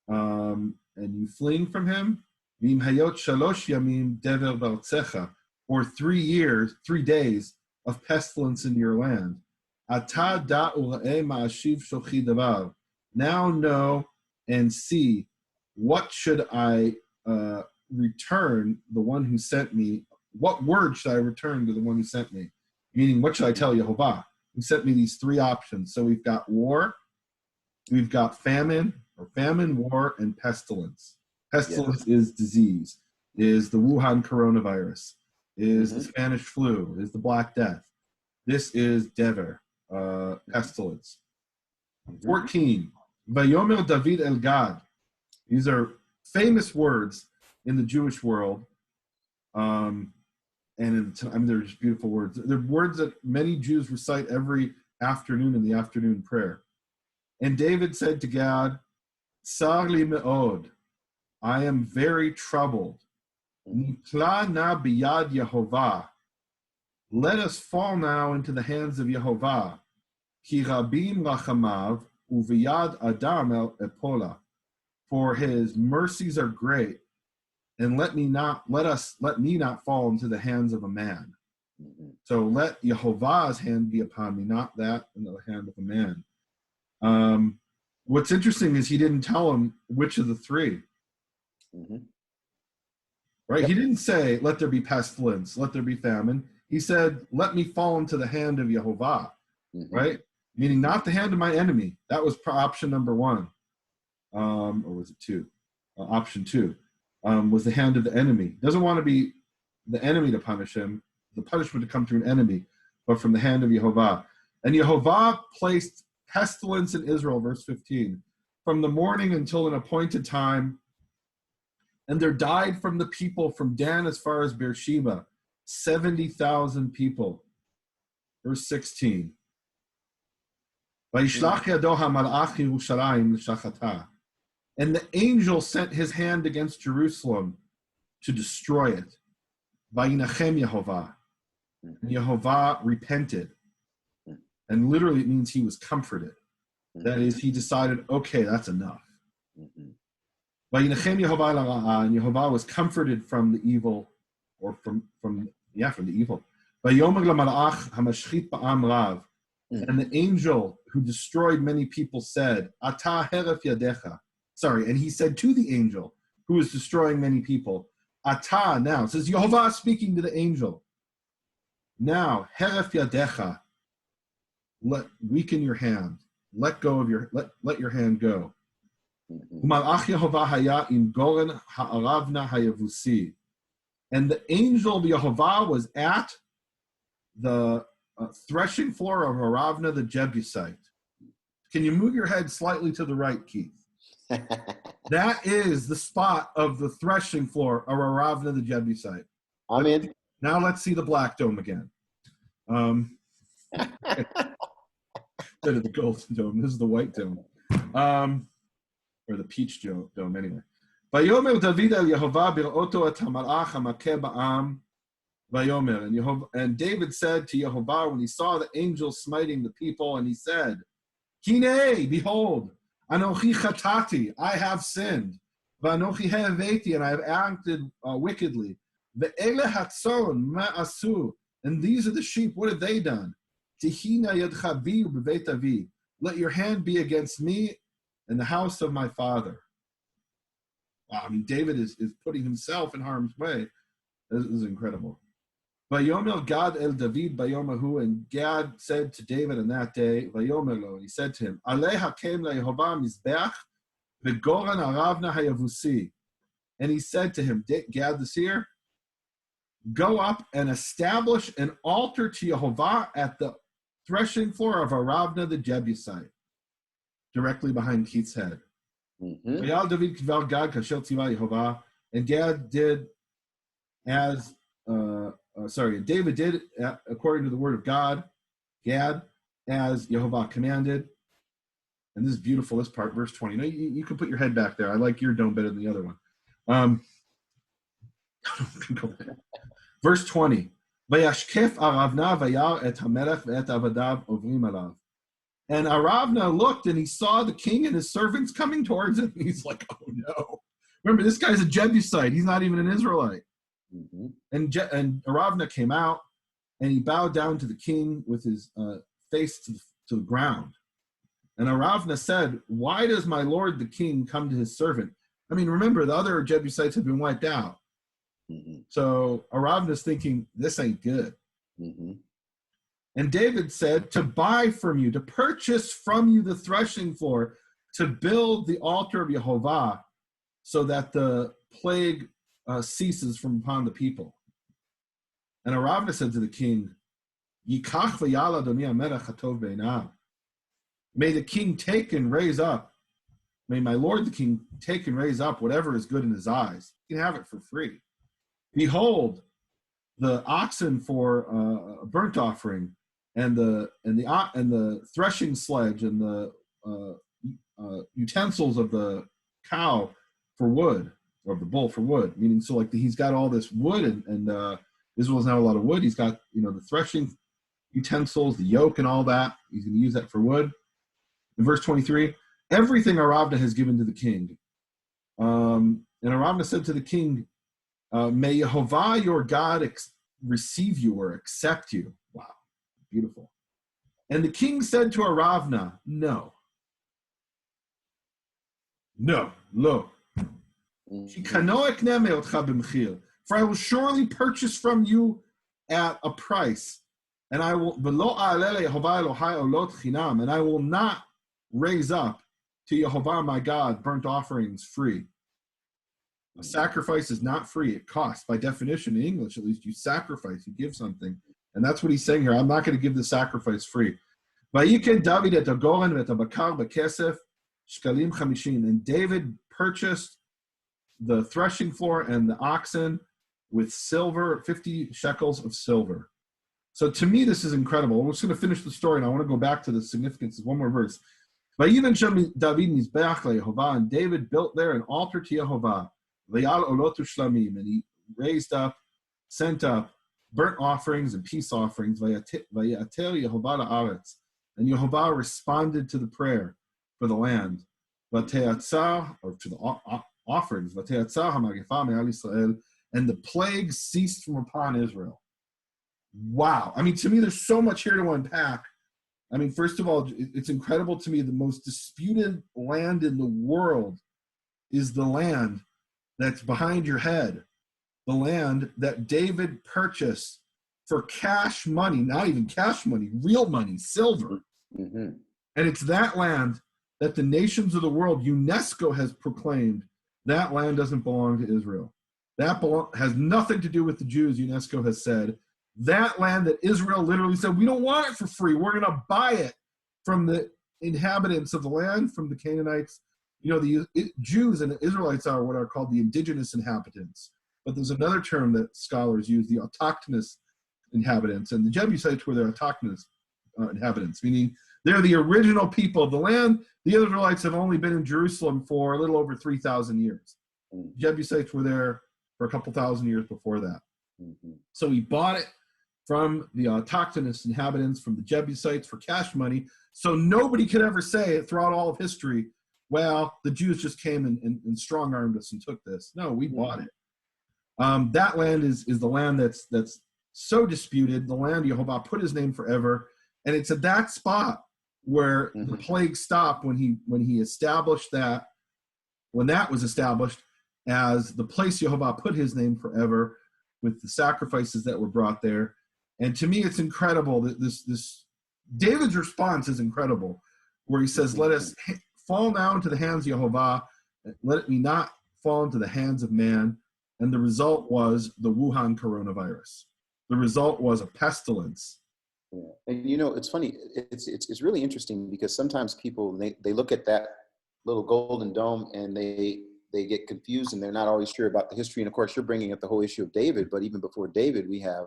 and you fleeing from him. V'im hayot shalosh yamim dever b'artzecha. Or 3 days of pestilence in your land. Ata da ura'eh ma'ashiv shochi davar. Now know and see, what should I return the one who sent me? What word should I return to the one who sent me? Meaning, what should I tell Yehovah, who sent me these 3 options? So we've got war, we've got famine, war, and pestilence. Pestilence is disease, is the Wuhan Coronavirus, is the Spanish flu, is the Black Death. This is dever, pestilence. 14, Vayomer David el Gad. These are famous words in the Jewish world. And they're just beautiful words. They're words that many Jews recite every afternoon in the afternoon prayer. And David said to Gad, Sar li me'od, I am very troubled. Nitla na biyad Yehovah. Let us fall now into the hands of Yehovah. Ki rabim rachamav uviyad adam el epola. For his mercies are great, and let me not fall into the hands of a man. So let Yehovah's hand be upon me, not that in the hand of a man. What's interesting is he didn't tell him which of the 3. Right? Yep. He didn't say, let there be pestilence, let there be famine. He said, let me fall into the hand of Yehovah. Right? Meaning not the hand of my enemy. That was option number 1. Or was it 2? Option 2 was the hand of the enemy. Doesn't want to be the enemy to punish him, the punishment to come through an enemy, but from the hand of Yehovah. And Yehovah placed pestilence in Israel, verse 15, from the morning until an appointed time. And there died from the people from Dan as far as Beersheba, 70,000 people. Verse 16. Vayishlach yado hamalach Yerushalayim l'shachata. And the angel sent his hand against Jerusalem to destroy it. Vayinachem Yehovah. And Yehovah repented. And literally it means he was comforted. That is, he decided, okay, that's enough. Vayinachem Yehovah l'ra'ah. And Yehovah was comforted from the evil, or from the evil. Vayomer lamalach hamashchit ba'am rav. And the angel who destroyed many people said, Ata heref yadecha. Sorry, and he said to the angel who was destroying many people, Ata, now, it says Yehovah speaking to the angel. Now, heref yadecha, weaken your hand. Let go of let your hand go. Umalach Yehovah haya im goren ha'aravna hayavusi. And the angel of Yehovah was at the threshing floor of Aravna the Jebusite. Can you move your head slightly to the right, Keith? That is the spot of the threshing floor of Aravna the Jebusite.
I'm in.
Now let's see the black dome again. Instead of the golden dome, this is the white dome. Or the peach dome, anyway. Vayomer David el Yehovah bir'oto et hamalach hamakeh ba'am. Vayomer, and David said to Yehovah when he saw the angel smiting the people, and he said, Kinei, behold, anochi chatati, I have sinned. Vanochi heveti, and I have acted wickedly. Ve'ele hatzon ma'asu, and these are the sheep. What have they done? Tihina yadcha bi b'veit avi. let your hand be against me and the house of my father. Wow, I mean, David is putting himself in harm's way. This is incredible. Vayomer Gad el David bayomahu, and Gad said to David on that day, Vayomer lo, and he said to him, Aleh hakem leYehovah mizbeach v'goran aravna hayavusi. And he said to him, Gad the seer, go up and establish an altar to Yehovah at the threshing floor of Aravna the Jebusite, directly behind Keith's head. Vayal David kvar Gad kasher tzivah Yehovah, and Gad did as David did according to the word of God, Gad, as Yehovah commanded. And this is beautiful, this part, verse 20. No, you can put your head back there. I like your dome better than the other one. Verse 20. Vayashkef Aravna vayar et hamelech ve'et avadav ovrim alav. And Aravna looked and he saw the king and his servants coming towards him. He's like, oh no. Remember, this guy's a Jebusite. He's not even an Israelite. And Aravna came out and he bowed down to the king with his face to the ground. And Aravna said, why does my lord the king come to his servant? I mean, remember, the other Jebusites have been wiped out. So Aravna's thinking, this ain't good. And David said, to buy from you, to purchase from you the threshing floor, to build the altar of Yehovah, so that the plague ceases from upon the people. And Aravna said to the king, Yikach v'yal adoni hamelech hatov be'einav. May the king take and raise up, may my lord the king take and raise up whatever is good in his eyes. You can have it for free. Behold, the oxen for a burnt offering, and the threshing sledge, and the utensils of the cow for wood, or the bull for wood. Meaning, so like he's got all this wood, and Israel's not a lot of wood. He's got the threshing utensils, the yoke, and all that. He's going to use that for wood. In verse 23, everything Aravna has given to the king. And Aravna said to the king, may Yehovah your God receive you or accept you. Wow, beautiful. And the king said to Aravna, no, lo. For I will surely purchase from you at a price, and I will not raise up to Yehovah my God burnt offerings free. A sacrifice is not free, it costs. By definition, in English at least, you sacrifice, you give something. And that's what he's saying here. I'm not going to give the sacrifice free. And David purchased the threshing floor and the oxen with silver, 50 shekels of silver. So to me, this is incredible. We're just going to finish the story, and I want to go back to the significance of one more verse. And David built there an altar to Yehovah. And he raised up, sent up burnt offerings and peace offerings. And Yehovah responded to the prayer for the land, or to the offerings. And the plague ceased from upon Israel. Wow. I mean, to me, there's so much here to unpack. I mean, first of all, it's incredible to me. The most disputed land in the world is the land that's behind your head, the land that David purchased for cash money, not even cash money, real money, silver. And it's that land that the nations of the world, UNESCO has proclaimed, that land doesn't belong to Israel. That has nothing to do with the Jews, UNESCO has said. That land that Israel literally said, we don't want it for free. We're going to buy it from the inhabitants of the land, from the Canaanites. The Jews and the Israelites are what are called the indigenous inhabitants. But there's another term that scholars use, the autochthonous inhabitants. And the Jebusites were their autochthonous inhabitants, meaning they're the original people of the land. The Israelites have only been in Jerusalem for a little over 3,000 years. The Jebusites were there for a couple thousand years before that. So he bought it from the autochthonous inhabitants, from the Jebusites, for cash money. So nobody could ever say throughout all of history, well, the Jews just came and strong-armed us and took this. No, we bought it. That land is the land that's so disputed, the land Yehovah put his name forever. And it's at that spot where the plague stopped when he established that, when that was established as the place Jehovah put his name forever, with the sacrifices that were brought there. And to me, it's incredible that this David's response is incredible, where he says, let us fall now into the hands of Jehovah, let me not fall into the hands of man. And the result was the Wuhan Coronavirus. The result was a pestilence.
Yeah. And you know, it's funny, it's really interesting, because sometimes people, they look at that little golden dome and they get confused, and they're not always sure about the history. And of course, you're bringing up the whole issue of David, but even before David, we have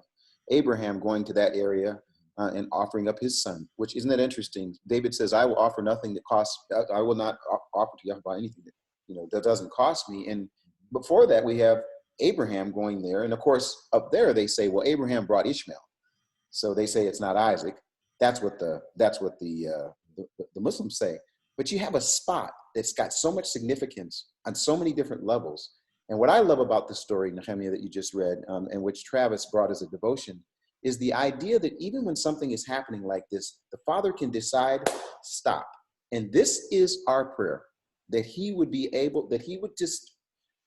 Abraham going to that area and offering up his son, which, isn't that interesting? David says, I will offer nothing that costs, I will not offer to Yahweh anything that, you know, that doesn't cost me. And before that, we have Abraham going there. And of course, up there, they say, well, Abraham brought Ishmael. So they say it's not Isaac. That's what the Muslims say. But you have a spot that's got so much significance on so many different levels. And what I love about the story, Nehemia, that you just read, and which Travis brought as a devotion, is the idea that even when something is happening like this, the Father can decide, stop. And this is our prayer, that he would just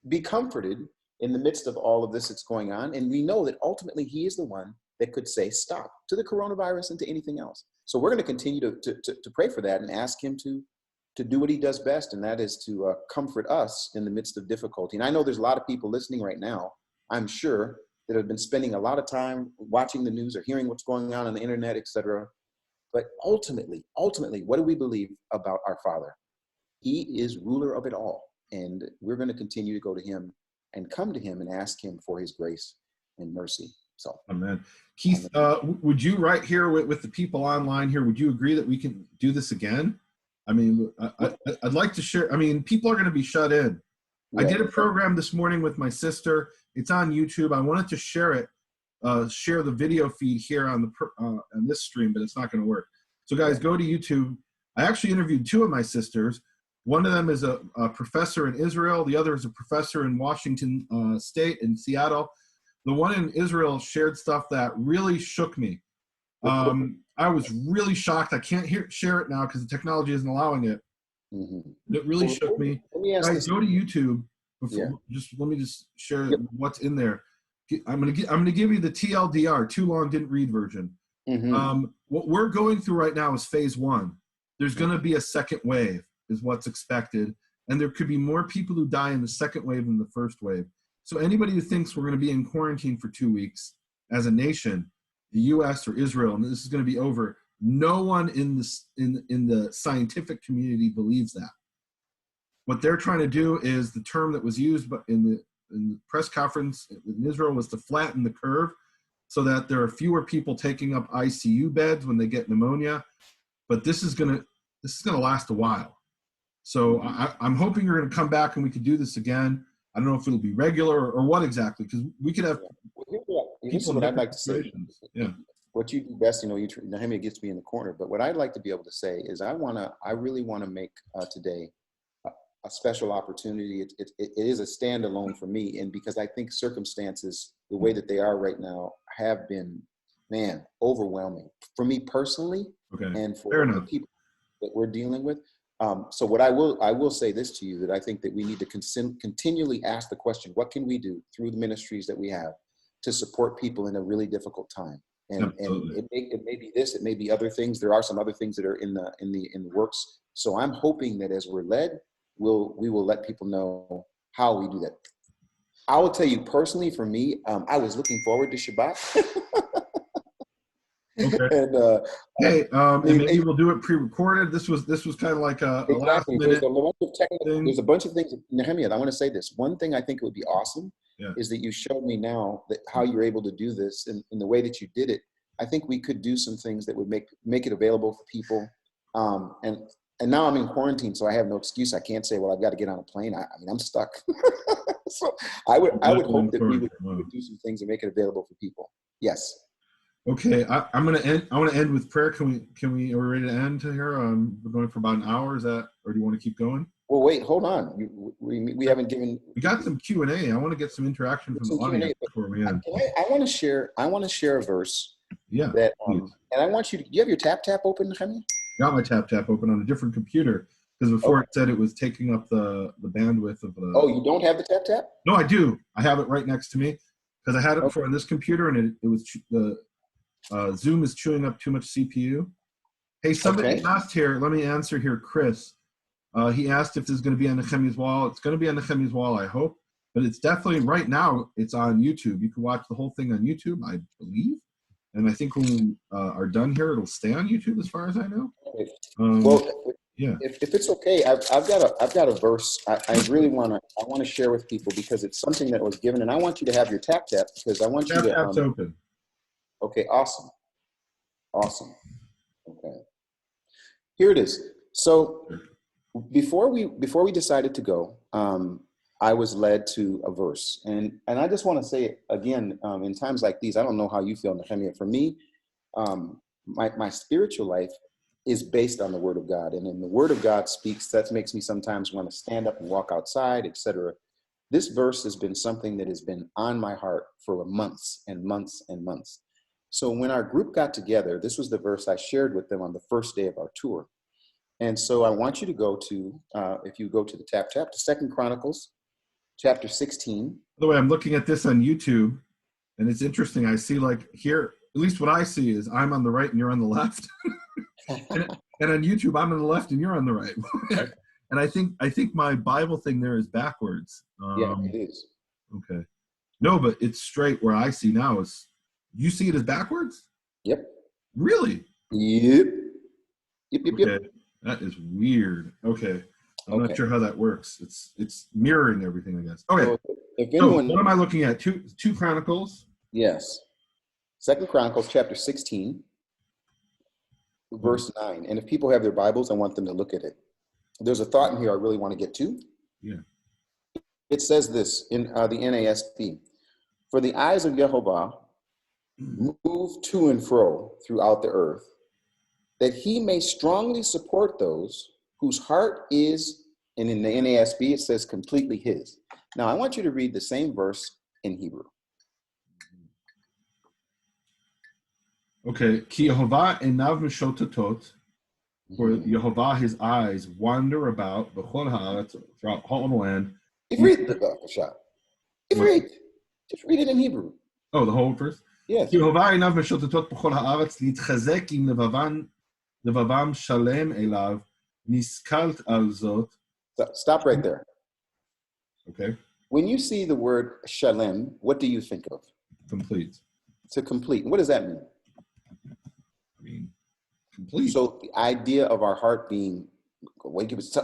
be comforted in the midst of all of this that's going on. And we know that ultimately he is the one that could say stop to the coronavirus and to anything else. So we're going to continue to pray for that and ask him to do what he does best, and that is to comfort us in the midst of difficulty. And I know there's a lot of people listening right now, I'm sure, that have been spending a lot of time watching the news or hearing what's going on the internet, etc. But ultimately, what do we believe about our Father? He is ruler of it all. And we're going to continue to go to him and come to him and ask him for his grace and mercy. So,
amen. Keith, would you, right here with the people online here, would you agree that we can do this again? I mean, I'd like to share. I mean, people are going to be shut in. Yeah. I did a program this morning with my sister. It's on YouTube. I wanted to share it, share the video feed here on this stream, but it's not going to work. So guys, go to YouTube. I actually interviewed two of my sisters. One of them is a professor in Israel. The other is a professor in Washington State in Seattle. The one in Israel shared stuff that really shook me. I was really shocked. I can't share it now because the technology isn't allowing it. It really shook me. Guys, go to YouTube. Let me just share what's in there. I'm gonna give you the TLDR, too long didn't read version. What we're going through right now is phase 1. There's gonna be a second wave, is what's expected, and there could be more people who die in the second wave than the first wave. So anybody who thinks we're gonna be in quarantine for 2 weeks as a nation, the U.S. or Israel, and this is going to be over. No one in the scientific community believes that. What they're trying to do is, the term that was used in the press conference in Israel was to flatten the curve, so that there are fewer people taking up ICU beds when they get pneumonia. But this is going to last a while. So I'm hoping you're going to come back and we could do this again. I don't know if it'll be regular or what exactly, because we could have.
Here's what I'd like to say.
Yeah.
What you do best, Nehemia gets me in the corner, but what I'd like to be able to say is I really want to make today a special opportunity. It is a standalone for me, and because I think circumstances, the way that they are right now, have been, overwhelming for me personally, and for the people that we're dealing with. So what I will say this to you, that I think that we need to continually ask the question, what can we do through the ministries that we have to support people in a really difficult time? And it may be this, it may be other things. There are some other things that are in the works. So I'm hoping that as we're led, we will let people know how we do that. I will tell you personally, for me, I was looking forward to Shabbat.
Okay. And maybe we'll do it pre-recorded. This was kind of like a last minute thing.
There's a bunch of things. Nehemia, I want to say this. One thing I think it would be awesome is that you showed me now that how you're able to do this and in the way that you did it. I think we could do some things that would make it available for people. And now I'm in quarantine, so I have no excuse. I can't say, well, I've got to get on a plane. I mean, I'm stuck. So I would hope that we would do some things and make it available for people. Yes.
Okay, I want to end with prayer. Are we ready to end here? We're going for about an hour. Is that, or do you want to keep going?
Well, wait, hold on. We haven't given.
We got some Q&A. I want to get some interaction from the audience before we end.
I want to share a verse.
Yeah.
That and I want you to. You have your tap open, Nehemia?
got my tap open on a different computer because before it said it was taking up the bandwidth of the.
Oh, you don't have the tap?
No, I do. I have it right next to me because I had it before on this computer, and it was the Zoom is chewing up too much CPU. Hey, somebody asked here. Let me answer here, Chris. He asked if this is going to be on Nehemia's wall. It's going to be on Nehemia's wall, I hope. But it's definitely, right now, it's on YouTube. You can watch the whole thing on YouTube, I believe. And I think when we are done here, it'll stay on YouTube as far as I know. Yeah.
If it's okay, I've got a verse I really want to share with people because it's something that was given, and I want you to have your tap because I want you to.
Tap's open.
Okay, awesome. Okay, here it is. So before we decided to go, I was led to a verse, and I just want to say it again. In times like these, I don't know how you feel, Nehemia. For me, my spiritual life is based on the Word of God, and then the Word of God speaks. That makes me sometimes want to stand up and walk outside, etc. This verse has been something that has been on my heart for months and months and months. So when our group got together, this was the verse I shared with them on the first day of our tour. And so I want you to go to, if you go to the tap, to 2 Chronicles, chapter 16.
By the way, I'm looking at this on YouTube, and it's interesting. I see, like, here, at least what I see is I'm on the right and you're on the left. and on YouTube, I'm on the left and you're on the right. And I think my Bible thing there is backwards.
Yeah, it is.
Okay. No, but it's straight where I see now. You see it as backwards?
Yep.
Really?
Yep.
Okay. That is weird. Okay. I'm not sure how that works. It's mirroring everything, I guess. Okay. So what am I looking at? Two Chronicles?
Yes. 2 Chronicles chapter 16, verse 9. And if people have their Bibles, I want them to look at it. There's a thought in here I really want to get to.
Yeah.
It says this in the NASB. For the eyes of Jehovah move to and fro throughout the earth, that he may strongly support those whose heart is, and in the NASB it says completely his. Now I want you to read the same verse in Hebrew.
Okay. Ki Yehovah enav mishotatot, for Yehovah his eyes wander about b'chol haaretz, throughout all the land.
Ivrit, just read it in Hebrew.
Oh, the whole verse?
Yes.
כי הובא עיניו משוטטות בכל הארץ להתחזק עם לבבם שלם אליו, נסכלת על זאת.
Stop right there.
Okay.
When you see the word shalem, what do you think of?
Complete.
To complete. What does that mean?
I mean, complete.
So the idea of our heart being,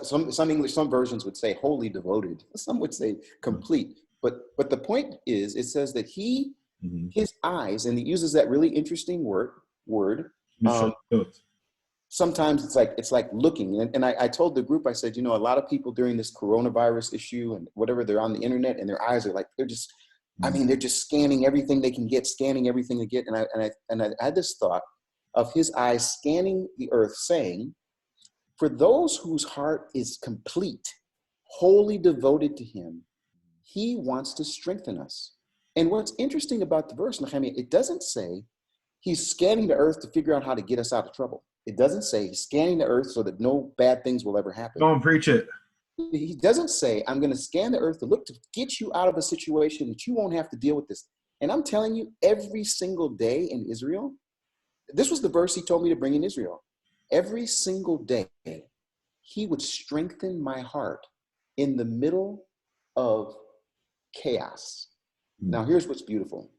some English, some versions would say wholly devoted. Some would say complete. But the point is, it says that his eyes, and it uses that really interesting word. Sometimes it's like looking. And I told the group, I said, a lot of people during this coronavirus issue and whatever, they're on the internet and their eyes are like, they're just scanning everything they can get, And I had this thought of his eyes scanning the earth, saying, for those whose heart is complete, wholly devoted to him, he wants to strengthen us. And what's interesting about the verse, Nehemia, it doesn't say he's scanning the earth to figure out how to get us out of trouble. It doesn't say he's scanning the earth so that no bad things will ever happen.
Go and preach it.
He doesn't say, I'm going to scan the earth to look to get you out of a situation that you won't have to deal with this. And I'm telling you, every single day in Israel, this was the verse he told me to bring in Israel. Every single day, he would strengthen my heart in the middle of chaos. Now, here's what's beautiful.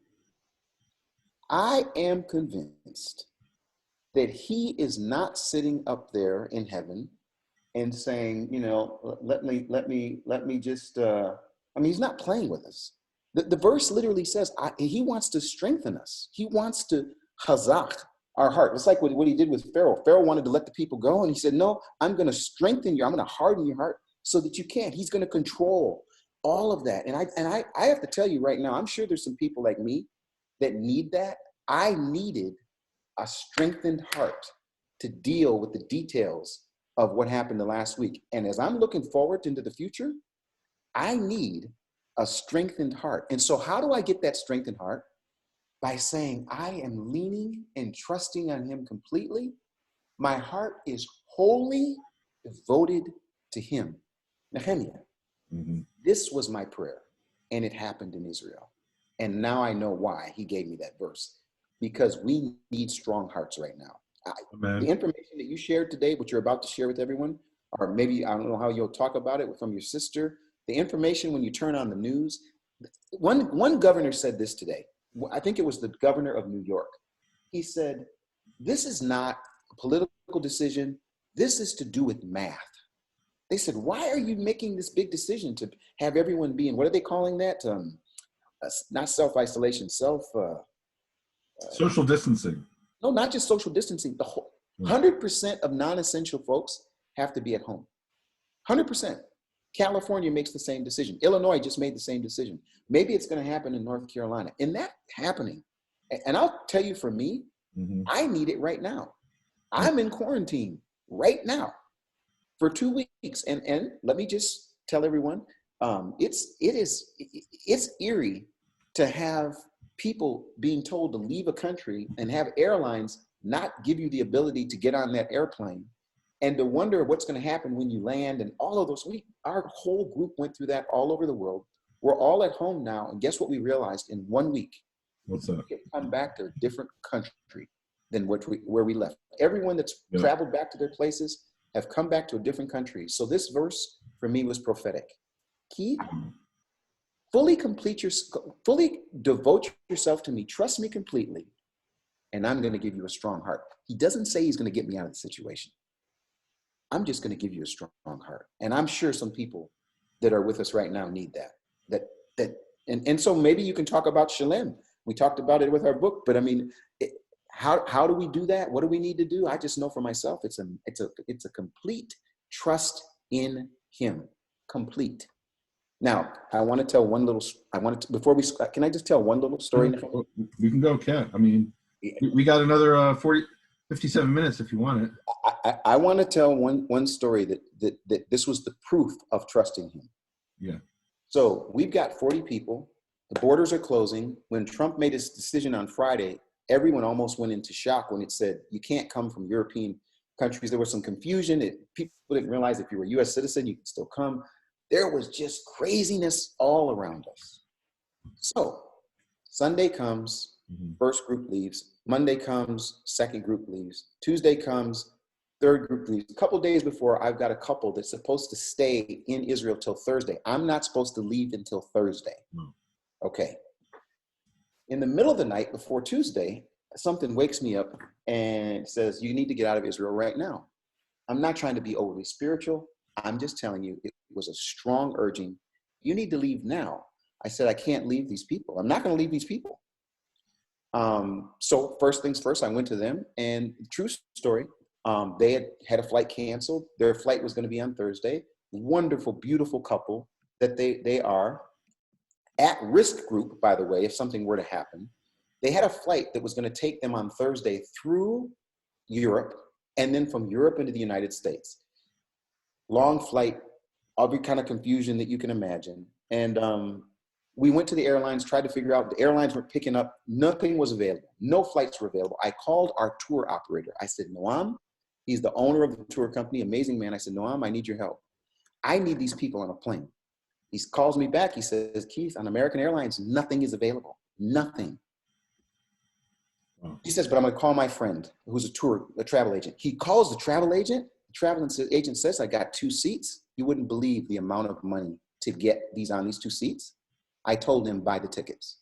I am convinced that he is not sitting up there in heaven and saying, let me just, he's not playing with us. The verse literally says, he wants to strengthen us. He wants to chazak our heart. It's like what he did with Pharaoh. Pharaoh wanted to let the people go, and he said, no, I'm going to strengthen you. I'm going to harden your heart so that you can't. He's going to control all of that. And I have to tell you right now, I'm sure there's some people like me that need that. I needed a strengthened heart to deal with the details of what happened the last week. And as I'm looking forward into the future, I need a strengthened heart. And so how do I get that strengthened heart? By saying, I am leaning and trusting on him completely. My heart is wholly devoted to him. Nehemia, this was my prayer, and it happened in Israel. And now I know why he gave me that verse, because we need strong hearts right now. The information that you shared today, what you're about to share with everyone, or maybe, I don't know how you'll talk about it from your sister, the information when you turn on the news. One governor said this today. I think it was the governor of New York. He said, this is not a political decision. This is to do with math. They said, why are you making this big decision to have everyone be in, what are they calling that? Not self-isolation,
social distancing.
No, not just social distancing. The whole 100% of non-essential folks have to be at home. 100%. California makes the same decision. Illinois just made the same decision. Maybe it's going to happen in North Carolina. And that happening, and I'll tell you, for me, I need it right now. I'm in quarantine right now for 2 weeks. And let me just tell everyone, it's eerie to have people being told to leave a country and have airlines not give you the ability to get on that airplane, and to wonder what's going to happen when you land, and all of those. Our whole group went through that all over the world. We're all at home now, and guess what we realized in 1 week?
What's that?
We can come back to a different country than where we left. Everyone that's traveled back to their places have come back to a different country. So this verse for me was prophetic. Keith, fully devote yourself to me. Trust me completely, and I'm going to give you a strong heart. He doesn't say he's going to get me out of the situation. I'm just going to give you a strong heart. And I'm sure some people that are with us right now need that. And so maybe you can talk about Shalem. We talked about it with our book, but I mean, how do we do that? What do we need to do? I just know for myself, it's a complete trust in him. Complete. Now, I want to tell one little, can I just tell one little story?
We can go, Kat. I mean, we got another 57 minutes if you want it.
I want to tell one story that this was the proof of trusting him.
Yeah.
So we've got 40 people. The borders are closing. When Trump made his decision on Friday, everyone almost went into shock when it said, you can't come from European countries. There was some confusion. People didn't realize if you were a U.S. citizen, you could still come. There was just craziness all around us. So Sunday comes, first group leaves. Monday comes, second group leaves. Tuesday comes, third group leaves. A couple days before, I've got a couple that's supposed to stay in Israel till Thursday. I'm not supposed to leave until Thursday. Okay. In the middle of the night before Tuesday, something wakes me up and says, you need to get out of Israel right now. I'm not trying to be overly spiritual. I'm just telling you, it was a strong urging. You need to leave now. I said, I can't leave these people. I'm not going to leave these people. So first things first, I went to them, and true story, they had a flight canceled. Their flight was going to be on Thursday. Wonderful, beautiful couple that they are. At-risk group, by the way, if something were to happen. They had a flight that was going to take them on Thursday through Europe, and then from Europe into the United States. Long flight, every kind of confusion that you can imagine. And we went to the airlines, tried to figure out, the airlines weren't picking up. Nothing was available. No flights were available. I called our tour operator. I said, Noam, he's the owner of the tour company, amazing man. I said, Noam, I need your help. I need these people on a plane. He calls me back. He says, Keith, on American Airlines, nothing is available. Nothing. Wow. He says, but I'm going to call my friend who's a travel agent. He calls the travel agent. The travel agent says, I got 2 seats. You wouldn't believe the amount of money to get these on these 2 seats. I told him, buy the tickets.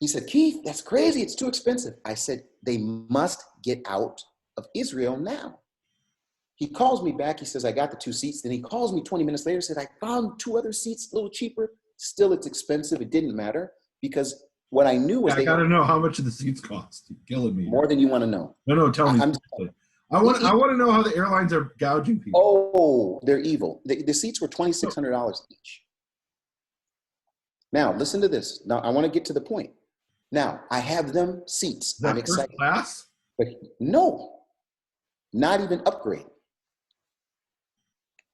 He said, Keith, that's crazy. It's too expensive. I said, they must get out of Israel now. He calls me back. He says, I got the 2 seats. Then he calls me 20 minutes later, said, I found 2 other seats, a little cheaper. Still, it's expensive. It didn't matter because what I knew was
I got to know how much the seats cost. You're killing me.
More than you want to know.
No, tell me. I want to know how the airlines are gouging people.
Oh, they're evil. The seats were $2,600 each. Now, listen to this. Now, I want to get to the point. Now, I have them seats. I'm excited.
First class?
But no, not even upgrade.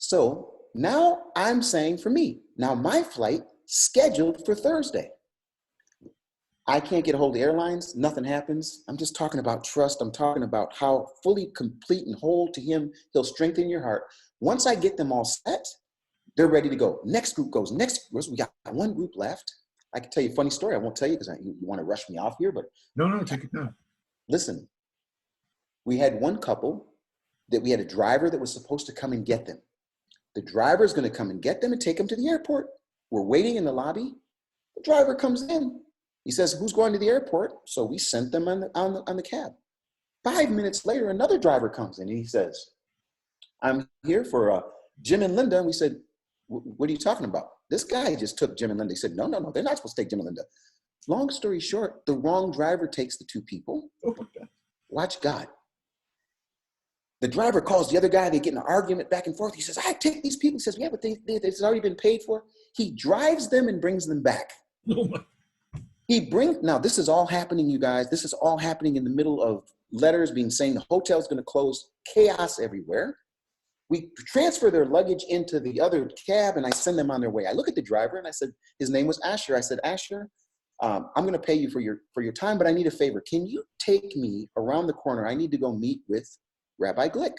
So now I'm saying for me, now my flight scheduled for Thursday. I can't get a hold of the airlines. Nothing happens. I'm just talking about trust. I'm talking about how fully complete and whole to him, he'll strengthen your heart. Once I get them all set, they're ready to go. Next group goes. Next, we got one group left. I can tell you a funny story. I won't tell you because you want to rush me off here, but
No, take it down.
Listen, we had one couple that we had a driver that was supposed to come and get them. The driver is going to come and get them and take them to the airport. We're waiting in the lobby. The driver comes in. He says, who's going to the airport? So we sent them on the cab. 5 minutes later, another driver comes in and he says, I'm here for Jim and Linda. And we said, what are you talking about? This guy just took Jim and Linda. He said, no, they're not supposed to take Jim and Linda. Long story short, the wrong driver takes the two people.
Oh my God.
Watch God. The driver calls the other guy. They get in an argument back and forth. He says, I take these people. He says, yeah, but it's already been paid for. He drives them and brings them back.
Oh my.
Now this is all happening, you guys. This is all happening in the middle of letters being saying the hotel's going to close, chaos everywhere. We transfer their luggage into the other cab and I send them on their way. I look at the driver and I said, his name was Asher. I said, Asher, I'm going to pay you for your time, but I need a favor. Can you take me around the corner? I need to go meet with Rabbi Glick.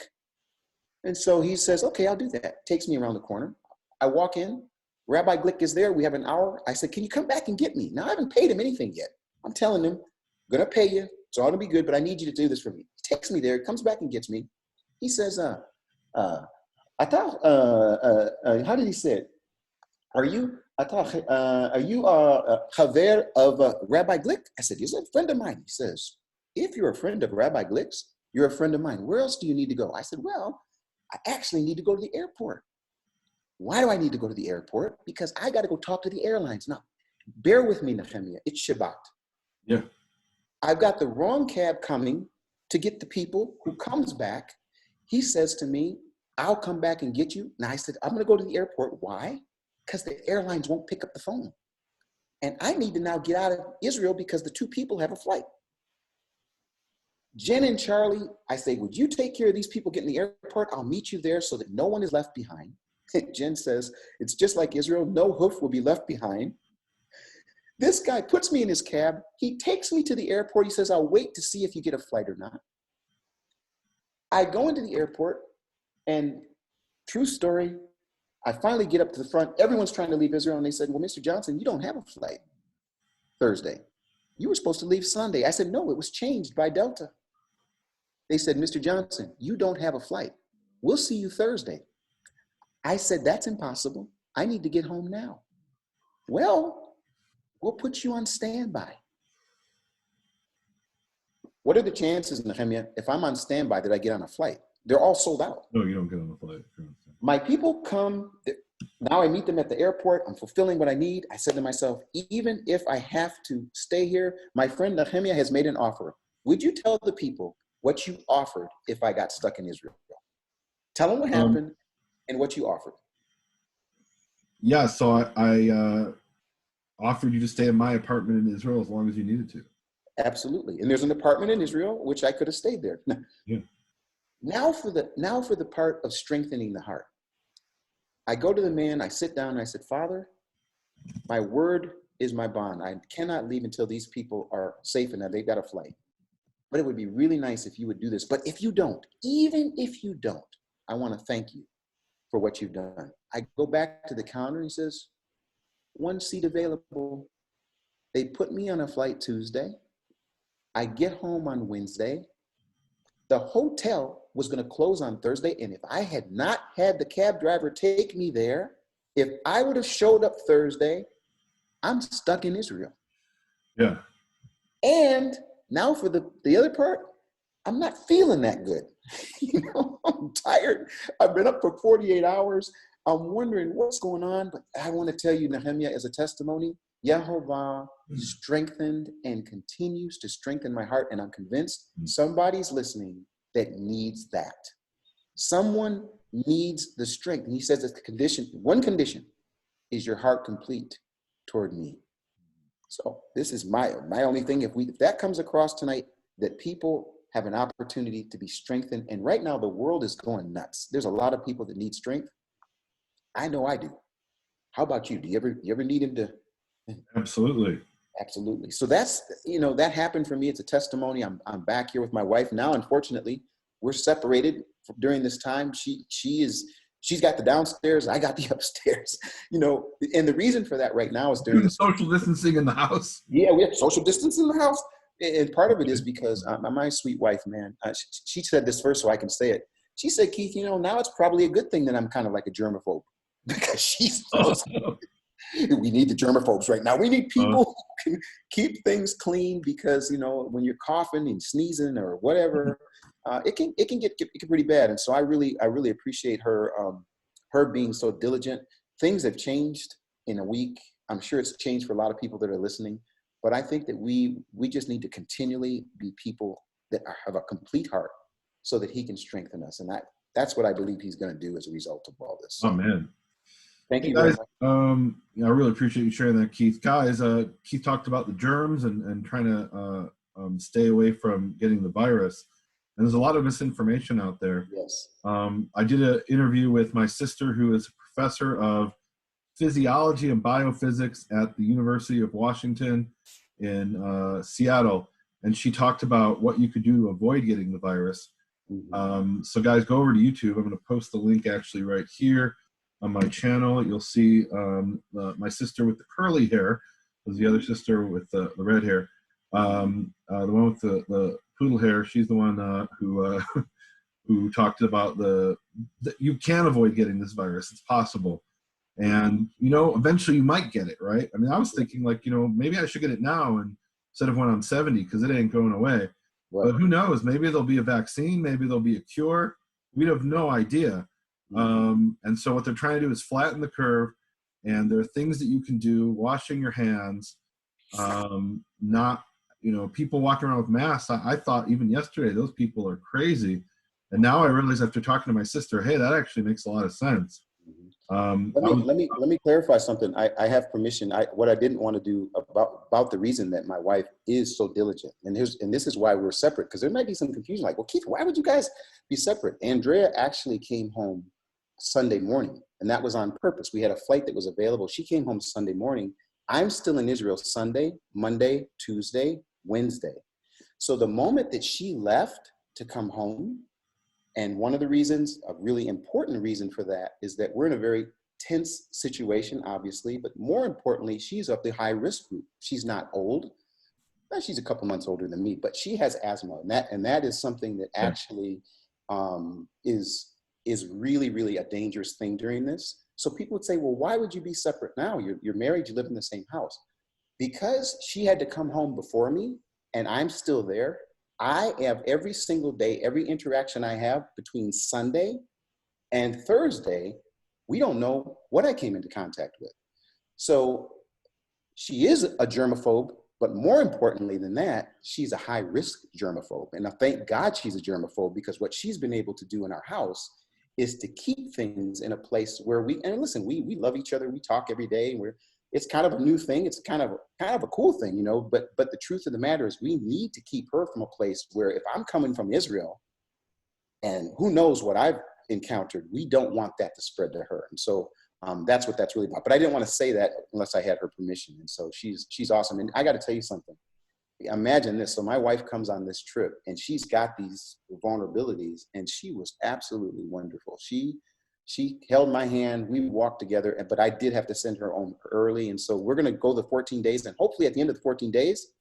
And so he says, okay, I'll do that. Takes me around the corner. I walk in. Rabbi Glick is there. We have an hour. I said, can you come back and get me? Now, I haven't paid him anything yet. I'm telling him, I'm going to pay you. It's all going to be good, but I need you to do this for me. He takes me there. He comes back and gets me. He says, I thought, how did he say it? Are you Chaver of Rabbi Glick? I said, he's a friend of mine. He says, if you're a friend of Rabbi Glick's, you're a friend of mine. Where else do you need to go? I said, well, I actually need to go to the airport. Why do I need to go to the airport? Because I got to go talk to the airlines. Now, bear with me, Nehemia. It's Shabbat.
Yeah.
I've got the wrong cab coming to get the people who comes back. He says to me, I'll come back and get you. Now I said, I'm going to go to the airport. Why? Because the airlines won't pick up the phone. And I need to now get out of Israel because the two people have a flight. Jen and Charlie, I say, would you take care of these people getting to the airport? I'll meet you there so that no one is left behind. Jen says, it's just like Israel. No hoof will be left behind. This guy puts me in his cab. He takes me to the airport. He says, I'll wait to see if you get a flight or not. I go into the airport and true story, I finally get up to the front. Everyone's trying to leave Israel. And they said, well, Mr. Johnson, you don't have a flight Thursday. You were supposed to leave Sunday. I said, no, it was changed by Delta. They said, Mr. Johnson, you don't have a flight. We'll see you Thursday. I said, that's impossible. I need to get home now. Well, we'll put you on standby. What are the chances, Nehemia, if I'm on standby, that I get on a flight? They're all sold out.
No, you don't get on a flight.
My people come, now I meet them at the airport. I'm fulfilling what I need. I said to myself, even if I have to stay here, my friend Nehemia has made an offer. Would you tell the people what you offered if I got stuck in Israel? Tell them what happened and what you offered.
Yeah, so I offered you to stay in my apartment in Israel as long as you needed to.
Absolutely. And there's an apartment in Israel, which I could have stayed there.
Yeah.
Now for the part of strengthening the heart. I go to the man, I sit down and I said, Father, my word is my bond. I cannot leave until these people are safe and that they've got a flight. But it would be really nice if you would do this. But if you don't, even if you don't, I want to thank you for what you've done. I go back to the counter and he says, one seat available. They put me on a flight Tuesday. I get home on Wednesday. The hotel was going to close on Thursday. And if I had not had the cab driver take me there, if I would have showed up Thursday, I'm stuck in Israel.
Yeah.
And now for the other part, I'm not feeling that good. I'm tired. I've been up for 48 hours. I'm wondering what's going on, but I want to tell you, Nehemia, as a testimony, Yehovah strengthened and continues to strengthen my heart. And I'm convinced somebody's listening that needs that. Someone needs the strength. And he says that one condition is your heart complete toward me. So this is my only thing. If that comes across tonight, that people have an opportunity to be strengthened. And right now the world is going nuts. There's a lot of people that need strength. I know I do. How about you? Do you ever need him to?
Absolutely.
Absolutely. So that's, that happened for me. It's a testimony. I'm back here with my wife now. Unfortunately, we're separated during this time. She's got the downstairs. I got the upstairs, and the reason for that right now is during the
social distancing in the house.
Yeah, we have social distance in the house. And part of it is because my sweet wife, man, she said this first so I can say it. She said, Keith, now it's probably a good thing that I'm kind of like a germaphobe because she's we need the germaphobes right now. We need people who can keep things clean because, when you're coughing and sneezing or whatever, it can get pretty bad. And so I really appreciate her, her being so diligent. Things have changed in a week. I'm sure it's changed for a lot of people that are listening, but I think that we just need to continually be people that have a complete heart so that he can strengthen us. And that's what I believe he's going to do as a result of all this.
Oh, man.
Thank you
guys.
very much.
I really appreciate you sharing that, Keith. Guys, Keith talked about the germs and trying to stay away from getting the virus. And there's a lot of misinformation out there.
Yes.
I did an interview with my sister, who is a professor of physiology and biophysics at the University of Washington in Seattle. And she talked about what you could do to avoid getting the virus. Mm-hmm. So guys, go over to YouTube. I'm going to post the link actually right here on my channel. You'll see my sister with the curly hair. Was the other sister with the red hair. The one with the poodle hair, she's the one who talked about that you can avoid getting this virus. It's possible. And, eventually you might get it, right? I mean, I was thinking maybe I should get it now instead of when I'm 70 because it ain't going away. Right. But who knows? Maybe there'll be a vaccine. Maybe there'll be a cure. We have no idea. And so what they're trying to do is flatten the curve. And there are things that you can do, washing your hands, not, people walking around with masks. I thought even yesterday, those people are crazy. And now I realize after talking to my sister, hey, that actually makes a lot of sense.
Let me clarify something. I have permission. What I didn't want to do about the reason that my wife is so diligent, and this is why we're separate, because there might be some confusion. Like, well, Keith, why would you guys be separate? Andrea actually came home Sunday morning, and that was on purpose. We had a flight that was available. She came home Sunday morning. I'm still in Israel Sunday, Monday, Tuesday, Wednesday. So the moment that she left to come home, and one of the reasons, a really important reason for that, is that we're in a very tense situation, obviously, but more importantly, she's of the high risk group. She's not old. She's a couple months older than me, but she has asthma, and that is something that actually is really, really a dangerous thing during this. So people would say, well, why would you be separate now? You're married, you live in the same house. Because she had to come home before me, and I'm still there. I have every single day, every interaction I have between Sunday and Thursday, we don't know what I came into contact with. So she is a germaphobe, but more importantly than that, she's a high risk germaphobe. And I thank God she's a germaphobe, because what she's been able to do in our house is to keep things in a place where we love each other. We talk every day. It's kind of a new thing. It's kind of a cool thing, but the truth of the matter is we need to keep her from a place where if I'm coming from Israel and who knows what I've encountered, we don't want that to spread to her. And so that's what that's really about. But I didn't want to say that unless I had her permission. And so she's awesome. And I got to tell you something. Imagine this. So my wife comes on this trip and she's got these vulnerabilities, and she was absolutely wonderful. She held my hand, we walked together, but I did have to send her home early. And so we're going to go the 14 days, and hopefully at the end of the 14 days,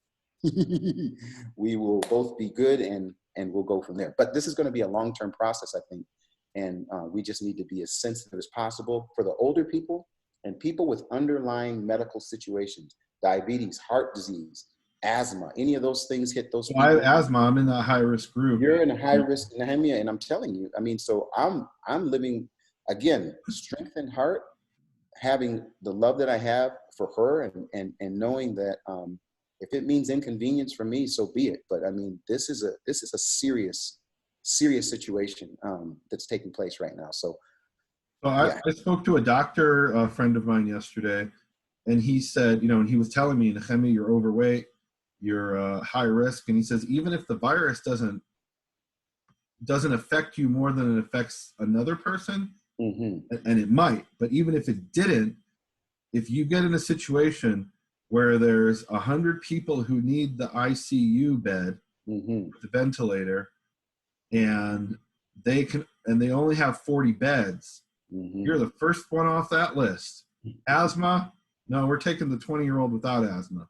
we will both be good and we'll go from there. But this is going to be a long-term process, I think. And we just need to be as sensitive as possible for the older people and people with underlying medical situations, diabetes, heart disease, asthma, any of those things hit those people.
I have asthma. I'm in that high-risk group.
You're in a high-risk, Nehemia, and I'm telling you, so I'm living, again, strengthened heart, having the love that I have for her, and knowing that if it means inconvenience for me, so be it. But this is a serious situation that's taking place right now. So
I spoke to a doctor, a friend of mine yesterday, and he said, and he was telling me, Nehemia, you're overweight, you're high risk, and he says even if the virus doesn't affect you more than it affects another person. Mm-hmm. And it might, but even if it didn't, if you get in a situation where there's 100 people who need the ICU bed, with the ventilator, and they only have 40 beds. You're the first one off that list. Asthma? No, we're taking the 20-year-old without asthma.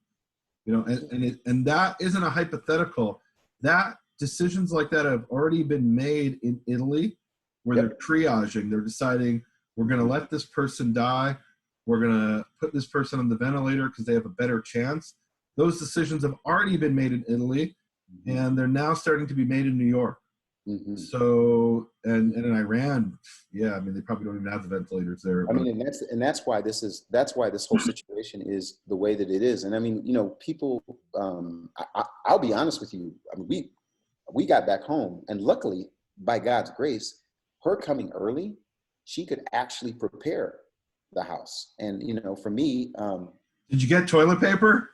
You know, and that isn't a hypothetical. That decisions like that have already been made in Italy, where they're triaging. They're deciding, we're going to let this person die. We're going to put this person on the ventilator because they have a better chance. Those decisions have already been made in Italy, and they're now starting to be made in New York. So, and in Iran, yeah, I mean, they probably don't even have the ventilators there.
I mean, and that's why this whole situation is the way that it is. And I mean, you know, people, I'll be honest with you. I mean, we got back home, and luckily, by God's grace, her coming early, she could actually prepare the house. And, you know, for me,
did you get toilet paper?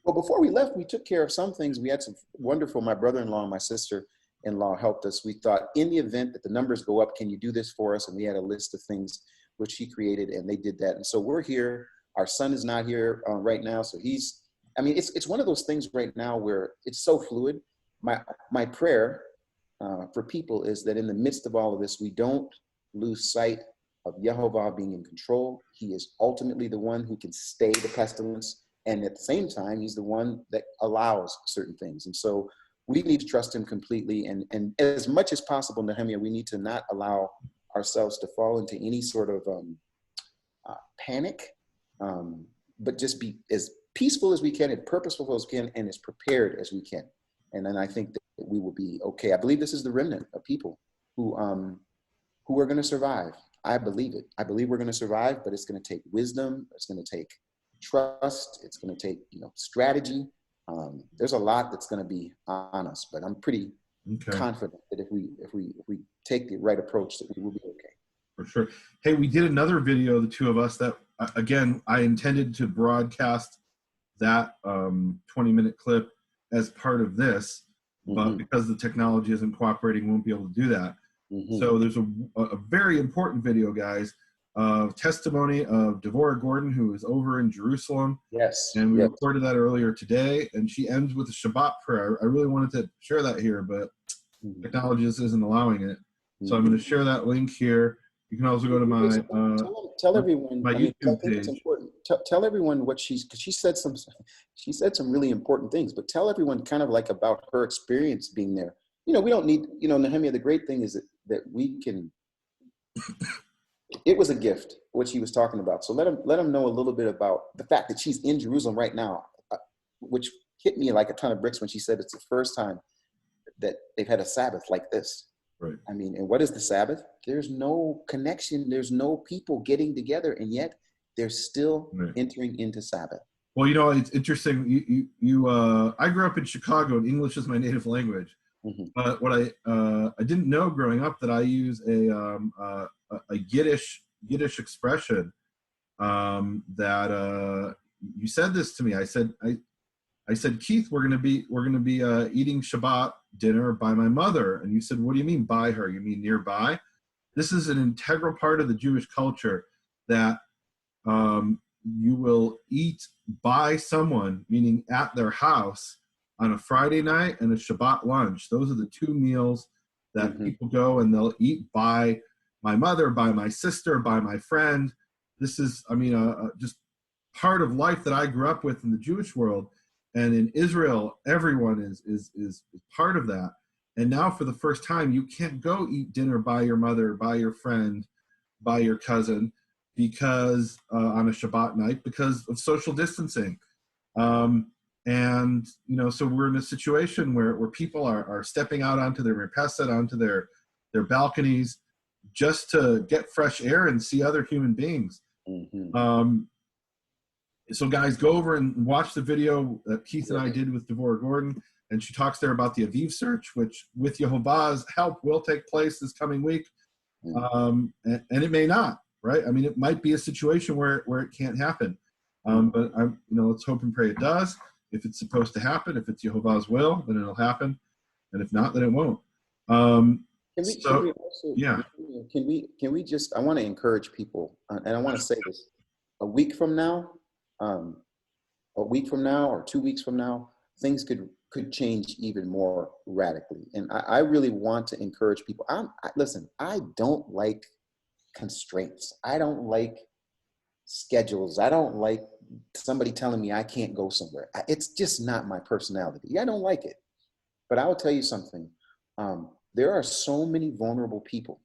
well, before we left, we took care of some things. We had some wonderful, my brother-in-law and my sister-in-law helped us. We thought, in the event that the numbers go up, can you do this for us? And we had a list of things which she created, and they did that. And so we're here. Our son is not here right now. So it's one of those things right now where it's so fluid. My prayer for people is that in the midst of all of this, we don't lose sight of Yehovah being in control. He is ultimately the one who can stay the pestilence. And at the same time, he's the one that allows certain things. And so we need to trust him completely. And as much as possible, Nehemia, we need to not allow ourselves to fall into any sort of panic, but just be as peaceful as we can, as purposeful as we can, and as prepared as we can. And then I think that we will be okay. I believe this is the remnant of people who are going to survive. I believe it. I believe we're going to survive, but it's going to take wisdom. It's going to take trust. It's going to take, you know, strategy. There's a lot that's going to be on us, but I'm pretty confident that if we take the right approach, that we will be okay.
For sure. Hey, we did another video, the two of us, that again, I intended to broadcast that 20-minute clip as part of this, but because the technology isn't cooperating, we won't be able to do that. So there's a very important video, guys, of testimony of Devorah Gordon, who is over in Jerusalem.
Yes.
And we recorded that earlier today, and she ends with a Shabbat prayer. I really wanted to share that here, but technology just isn't allowing it. So I'm going to share that link here. You can also go to my
tell everyone
my YouTube page.
It's important. Tell everyone what because she said some really important things, but tell everyone kind of like about her experience being there. You know, we don't need, you know, Nehemia, the great thing is that we can, it was a gift, what she was talking about. So let them know a little bit about the fact that she's in Jerusalem right now, which hit me like a ton of bricks when she said it's the first time that they've had a Sabbath like this.
Right.
I mean, and what is the Sabbath? There's no connection. There's no people getting together, and yet they're still entering into Sabbath.
Well, you know, it's interesting. I grew up in Chicago, and English is my native language. But what I didn't know growing up that I use a Yiddish expression that you said this to me. I said, Keith, we're gonna be eating Shabbat dinner by my mother, and you said, what do you mean by her? You mean nearby? This is an integral part of the Jewish culture that you will eat by someone, meaning at their house, on a Friday night and a Shabbat lunch. Those are the two meals that people go and they'll eat by my mother, by my sister, by my friend. This is, I mean, just part of life that I grew up with in the Jewish world. And in Israel, everyone is part of that. And now for the first time, you can't go eat dinner by your mother, by your friend, by your cousin, because on a Shabbat night, because of social distancing. And, you know, so we're in a situation where people are stepping out onto their merpeset, onto their balconies, just to get fresh air and see other human beings. So guys, go over and watch the video that Keith and I did with Devorah Gordon. And she talks there about the Aviv search, which with Yehovah's help will take place this coming week. And it may not, right? I mean, it might be a situation where it can't happen. But let's hope and pray it does. If it's supposed to happen, if it's Yehovah's will, then it'll happen. And if not, then it won't. Can
we just, I want to encourage people, and I want to say this, a week from now, a week from now or 2 weeks from now, things could change even more radically. And I really want to encourage people. Listen, I don't like constraints. I don't like schedules. I don't like somebody telling me I can't go somewhere. It's just not my personality. I don't like it. But I will tell you something. There are so many vulnerable people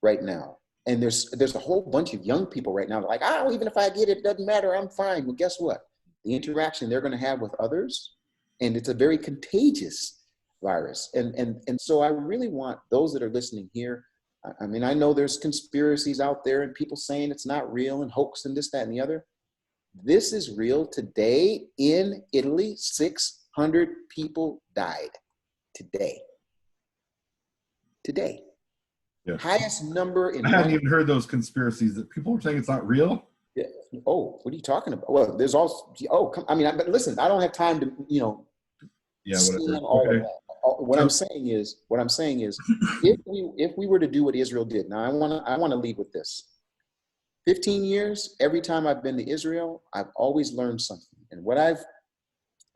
right now. And there's a whole bunch of young people right now like, oh, even if I get it, it doesn't matter. I'm fine. Well, guess what? The interaction they're going to have with others, and it's a very contagious virus. And so I really want those that are listening here. I mean, I know there's conspiracies out there and people saying it's not real and hoax and this, that, and the other. This is real. Today in Italy, 600 people died. Today.
Yeah.
Highest number in.
I hadn't even heard those conspiracies that people were saying it's not real.
Yeah. Oh, what are you talking about? Well, there's also. Oh, but listen, I don't have time to,
Yeah, whatever.
All
Okay.
of that. What I'm saying is, if we were to do what Israel did. Now, I want to lead with this. 15 years, every time I've been to Israel, I've always learned something. And what I've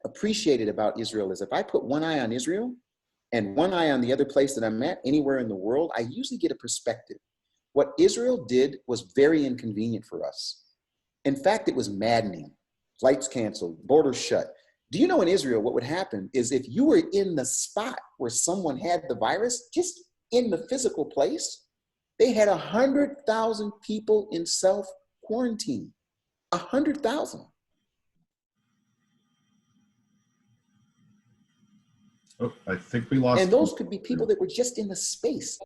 appreciated about Israel is if I put one eye on Israel and one eye on the other place that I'm at, anywhere in the world, I usually get a perspective. What Israel did was very inconvenient for us. In fact, it was maddening. Flights canceled, borders shut. Do you know in Israel, what would happen is if you were in the spot where someone had the virus, just in the physical place, they had 100,000 people in self-quarantine. 100,000.
Oh, I think we lost.
And those could be people that were just in the space.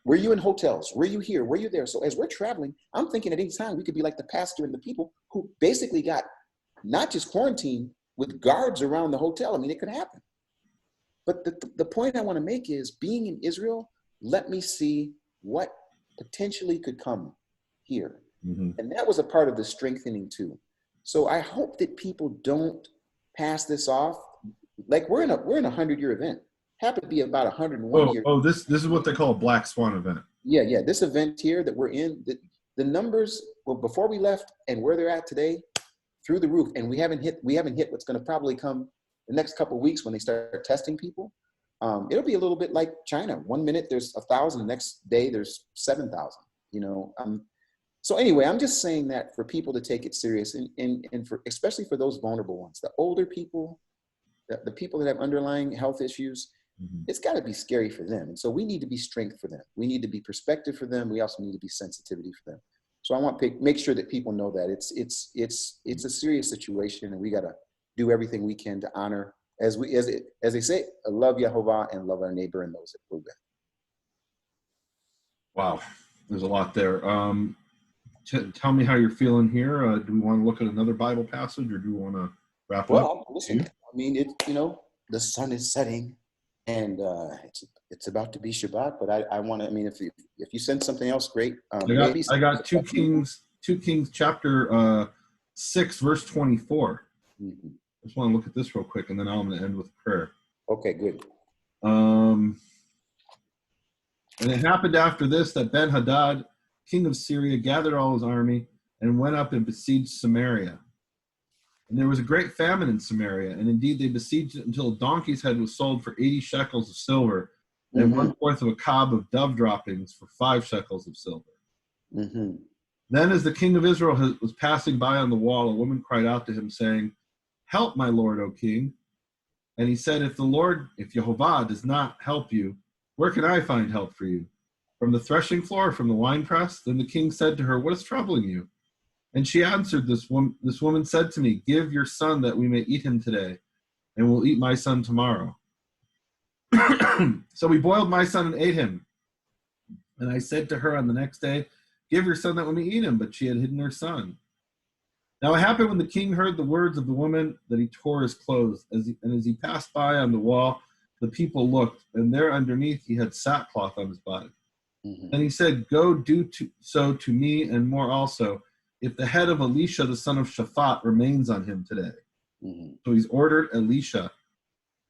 Were you in hotels? Were you here? Were you there? So as we're traveling, I'm thinking at any time we could be like the pastor and the people who basically got not just quarantined with guards around the hotel. I mean, it could happen. But the point I want to make is being in Israel, let me see what potentially could come here. Mm-hmm. And that was a part of the strengthening too. So I hope that people don't pass this off. Like we're in a 100-year event. Happened to be about 101 years.
Oh, this is what they call a black swan event.
Yeah. This event here that we're in, the numbers, well, before we left and where they're at today, through the roof. And we haven't hit what's going to probably come the next couple of weeks when they start testing people. It'll be a little bit like China. 1 minute there's 1,000, the next day there's 7,000. So anyway, I'm just saying that for people to take it serious, and for especially for those vulnerable ones, the older people, the people that have underlying health issues. Mm-hmm. It's got to be scary for them. And so we need to be strength for them. We need to be perspective for them. We also need to be sensitivity for them. So I want to make sure that people know that it's a serious situation, and we got to do everything we can to honor, as they say, love Yehovah and love our neighbor and those that we're with.
Wow, there's a lot there. Tell me how you're feeling here. Do we want to look at another Bible passage, or do we want to wrap up?
Well, listen. I mean, the sun is setting. And it's about to be Shabbat, but I want to. I mean, if you send something else, great.
I got 2 Kings chapter 6 verse 24. Mm-hmm. I just want to look at this real quick, and then I'm going to end with prayer.
Okay, good.
And it happened after this that Ben-Hadad, king of Syria, gathered all his army and went up and besieged Samaria. And there was a great famine in Samaria, and indeed they besieged it until a donkey's head was sold for 80 shekels of silver, and mm-hmm. 1/4 of a cob of dove droppings for 5 shekels of silver. Mm-hmm. Then as the king of Israel was passing by on the wall, a woman cried out to him, saying, "Help, my lord, O king." And he said, if Yehovah does not help you, where can I find help for you? From the threshing floor, from the winepress? Then the king said to her, what is troubling you? And she answered, this woman said to me, give your son that we may eat him today, and we'll eat my son tomorrow. So we boiled my son and ate him. And I said to her on the next day, give your son that we may eat him. But she had hidden her son. Now it happened when the king heard the words of the woman that he tore his clothes. As he passed by on the wall, the people looked, and there underneath he had sackcloth on his body. Mm-hmm. And he said, go do so to me and more also, if the head of Elisha, the son of Shaphat, remains on him today. Mm-hmm. So he's ordered Elisha,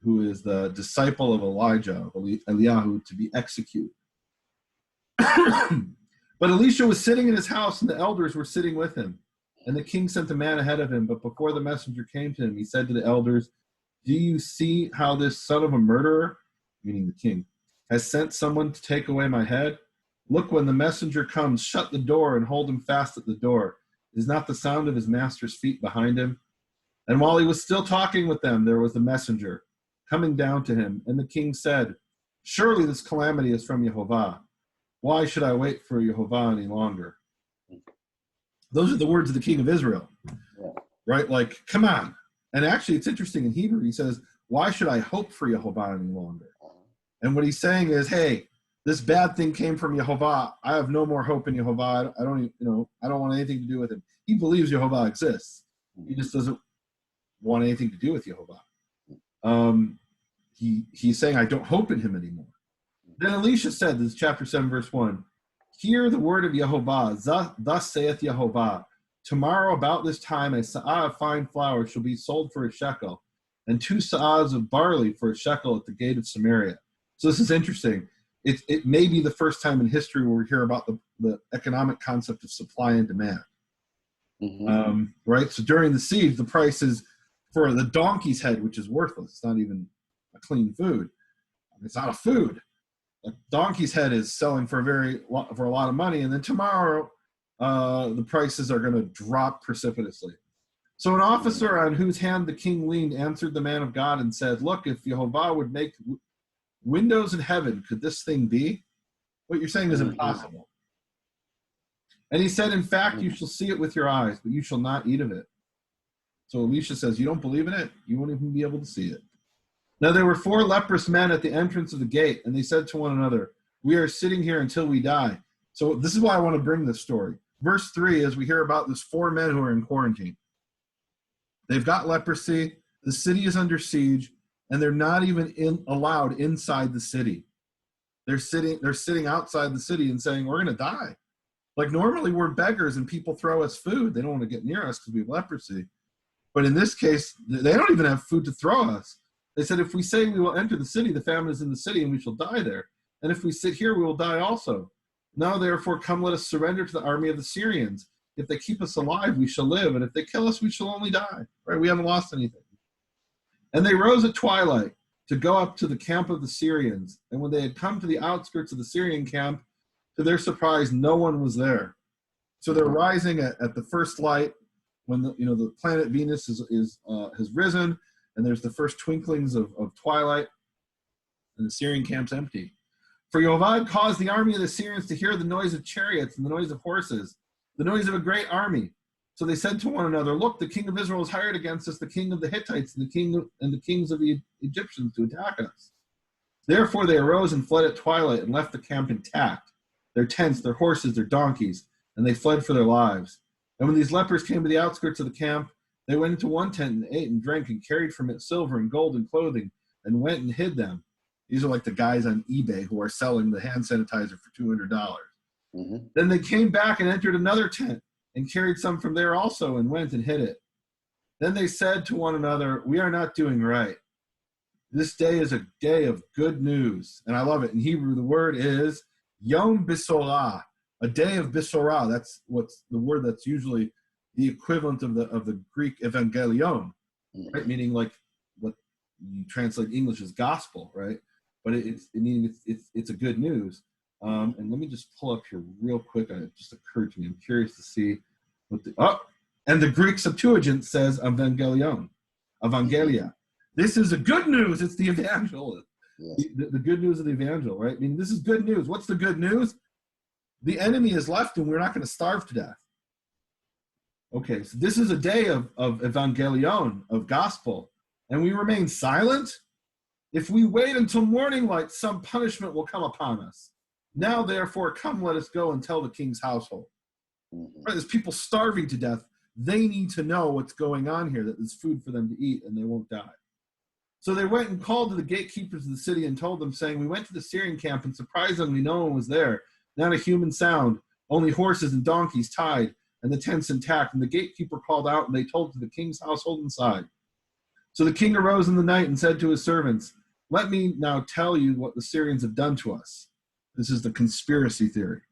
who is the disciple of Elijah, Eliyahu, to be executed. But Elisha was sitting in his house, and the elders were sitting with him. And the king sent a man ahead of him, but before the messenger came to him, he said to the elders, do you see how this son of a murderer, meaning the king, has sent someone to take away my head? Look, when the messenger comes, shut the door and hold him fast at the door. Is not the sound of his master's feet behind him? And while he was still talking with them, there was the messenger coming down to him. And the king said, surely this calamity is from Yehovah. Why should I wait for Yehovah any longer? Those are the words of the king of Israel, right? Like, come on. And actually, it's interesting in Hebrew, he says, why should I hope for Yehovah any longer? And what he's saying is, hey, this bad thing came from Yehovah. I have no more hope in Yehovah. I don't want anything to do with him. He believes Yehovah exists. He just doesn't want anything to do with Yehovah. He's saying, I don't hope in him anymore. Then Elisha said, this is chapter 7, verse 1, hear the word of Yehovah. Thus saith Yehovah, tomorrow about this time a sa'ah of fine flour shall be sold for a shekel, and 2 sa'ahs of barley for a shekel at the gate of Samaria. So this is interesting. It may be the first time in history where we hear about the economic concept of supply and demand. Right? So during the siege, the prices for the donkey's head, which is worthless, it's not even a clean food. It's not a food. A donkey's head is selling for a lot of money, and then tomorrow the prices are going to drop precipitously. So an officer on whose hand the king leaned answered the man of God and said, look, if Yehovah would make windows in heaven, could this thing be? What you're saying is impossible. And he said, in fact, you shall see it with your eyes, but you shall not eat of it. So Elisha says, you don't believe in it? You won't even be able to see it. Now there were 4 leprous men at the entrance of the gate, and they said to one another, we are sitting here until we die. So this is why I want to bring this story. Verse 3, as we hear about these 4 men who are in quarantine. They've got leprosy, the city is under siege, and they're not even allowed inside the city. They're sitting outside the city and saying, we're going to die. Like normally we're beggars and people throw us food. They don't want to get near us because we have leprosy. But in this case, they don't even have food to throw us. They said, if we say we will enter the city, the famine is in the city and we shall die there. And if we sit here, we will die also. Now, therefore, come, let us surrender to the army of the Syrians. If they keep us alive, we shall live. And if they kill us, we shall only die. Right? We haven't lost anything. And they rose at twilight to go up to the camp of the Syrians. And when they had come to the outskirts of the Syrian camp, to their surprise, no one was there. So they're rising at the first light when the planet Venus has risen, and there's the first twinklings of twilight, and the Syrian camp's empty. For Yehovah caused the army of the Syrians to hear the noise of chariots and the noise of horses, the noise of a great army. So they said to one another, look, the king of Israel is hired against us, the king of the Hittites and the kings of the Egyptians to attack us. Therefore they arose and fled at twilight and left the camp intact, their tents, their horses, their donkeys, and they fled for their lives. And when these lepers came to the outskirts of the camp, they went into one tent and ate and drank and carried from it silver and gold and clothing and went and hid them. These are like the guys on eBay who are selling the hand sanitizer for $200. Then they came back and entered another tent and carried some from there also and went and hid it. Then they said to one another, we are not doing right. This day is a day of good news. And I love it. In Hebrew, the word is Yom Bisorah, a day of Bisorah. That's what's the word that's usually the equivalent of the Greek evangelion, right? Meaning like what you translate English as gospel, right? But it's a good news. And let me just pull up here real quick. It just occurred to me. I'm curious to see and the Greek Septuagint says evangelion, evangelia. This is a good news. It's the evangel. Yes. The good news of the evangel, right? I mean, this is good news. What's the good news? The enemy is left and we're not going to starve to death. Okay, so this is a day of evangelion, of gospel, and we remain silent. If we wait until morning light, some punishment will come upon us. Now, therefore, come, let us go and tell the king's household. Right, there's people starving to death. They need to know what's going on here, that there's food for them to eat and they won't die. So they went and called to the gatekeepers of the city and told them, saying, we went to the Syrian camp and surprisingly no one was there, not a human sound, only horses and donkeys tied and the tents intact. And the gatekeeper called out and they told to the king's household inside. So the king arose in the night and said to his servants, let me now tell you what the Syrians have done to us. This is the conspiracy theory.